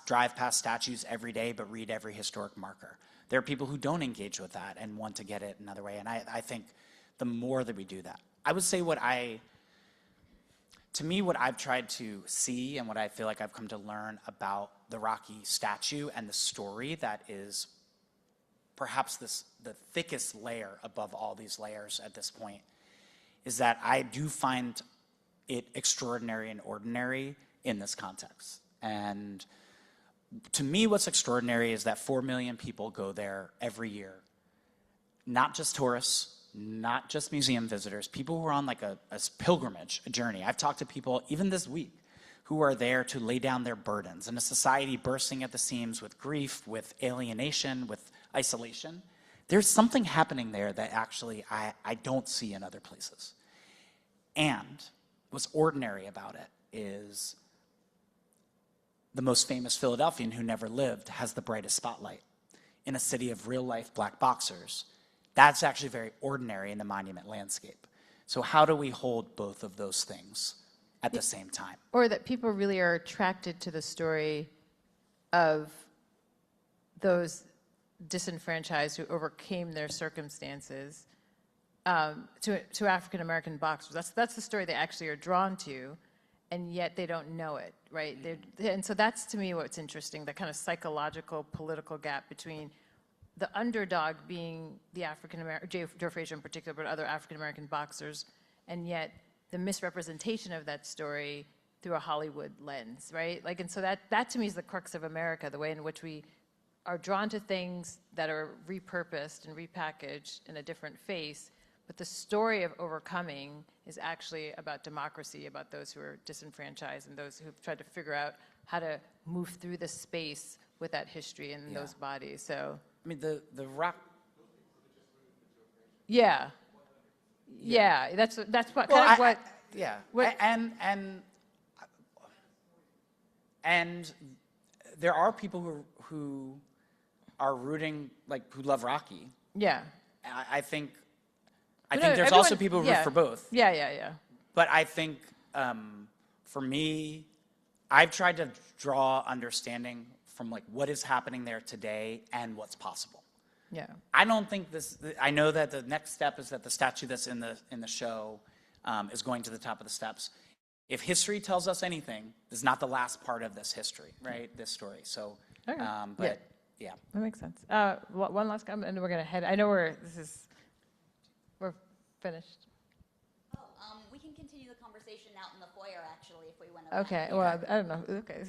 drive past statues every day, but read every historic marker. There are people who don't engage with that and want to get it another way. And I think the more that we do that, I would say what I've tried to see and what I feel like I've come to learn about the Rocky statue and the story that is perhaps the thickest layer above all these layers at this point is that I do find it extraordinary and ordinary in this context. And to me, what's extraordinary is that 4 million people go there every year. Not just tourists, not just museum visitors, people who are on like a pilgrimage, a journey. I've talked to people, even this week, who are there to lay down their burdens in a society bursting at the seams with grief, with alienation, with isolation. There's something happening there that actually I don't see in other places. And what's ordinary about it is the most famous Philadelphian who never lived has the brightest spotlight in a city of real-life black boxers. That's actually very ordinary in the monument landscape. So how do we hold both of those things at the same time? Or that people really are attracted to the story of those disenfranchised who overcame their circumstances to African-American boxers. That's the story they actually are drawn to, and yet they don't know it, right? And so that's, to me, what's interesting, the kind of psychological, political gap between the underdog being the African-American, Joe Frazier in particular, but other African-American boxers, and yet the misrepresentation of that story through a Hollywood lens, right? Like, and so that to me is the crux of America, the way in which we are drawn to things that are repurposed and repackaged in a different face, But the story of overcoming is actually about democracy, about those who are disenfranchised and those who've tried to figure out how to move through the space with that history and Yeah. those bodies. So, I mean, the rock. yeah. Yeah, that's what, Well, kind of what, yeah, what- and there are people who are rooting, like, who love Rocky. yeah. I think No, there's also everyone- people who yeah. root for both. Yeah, yeah, yeah. But I think for me, I've tried to draw understanding from like what is happening there today and what's possible. Yeah. I don't think this. I know that the next step is that the statue that's in the show is going to the top of the steps. If history tells us anything, this is not the last part of this history, right? This story. So, Okay. but yeah. That makes sense. One last comment, and we're gonna head. I know we're finished. We can continue the conversation out in the foyer, actually, if we want to. Okay. Well, I don't know. Okay.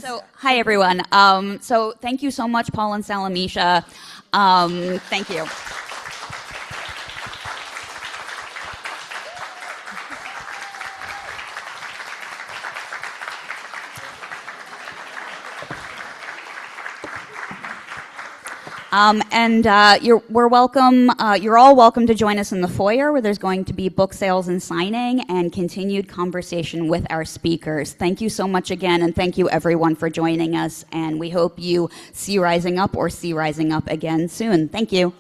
So, hi everyone. So, thank you so much, Paul and Salamishah. Thank you. We're welcome. You're all welcome to join us in the foyer, where there's going to be book sales and signing and continued conversation with our speakers. Thank you so much again, and thank you everyone for joining us. And we hope you see Rising Up or see Rising Up again soon. Thank you.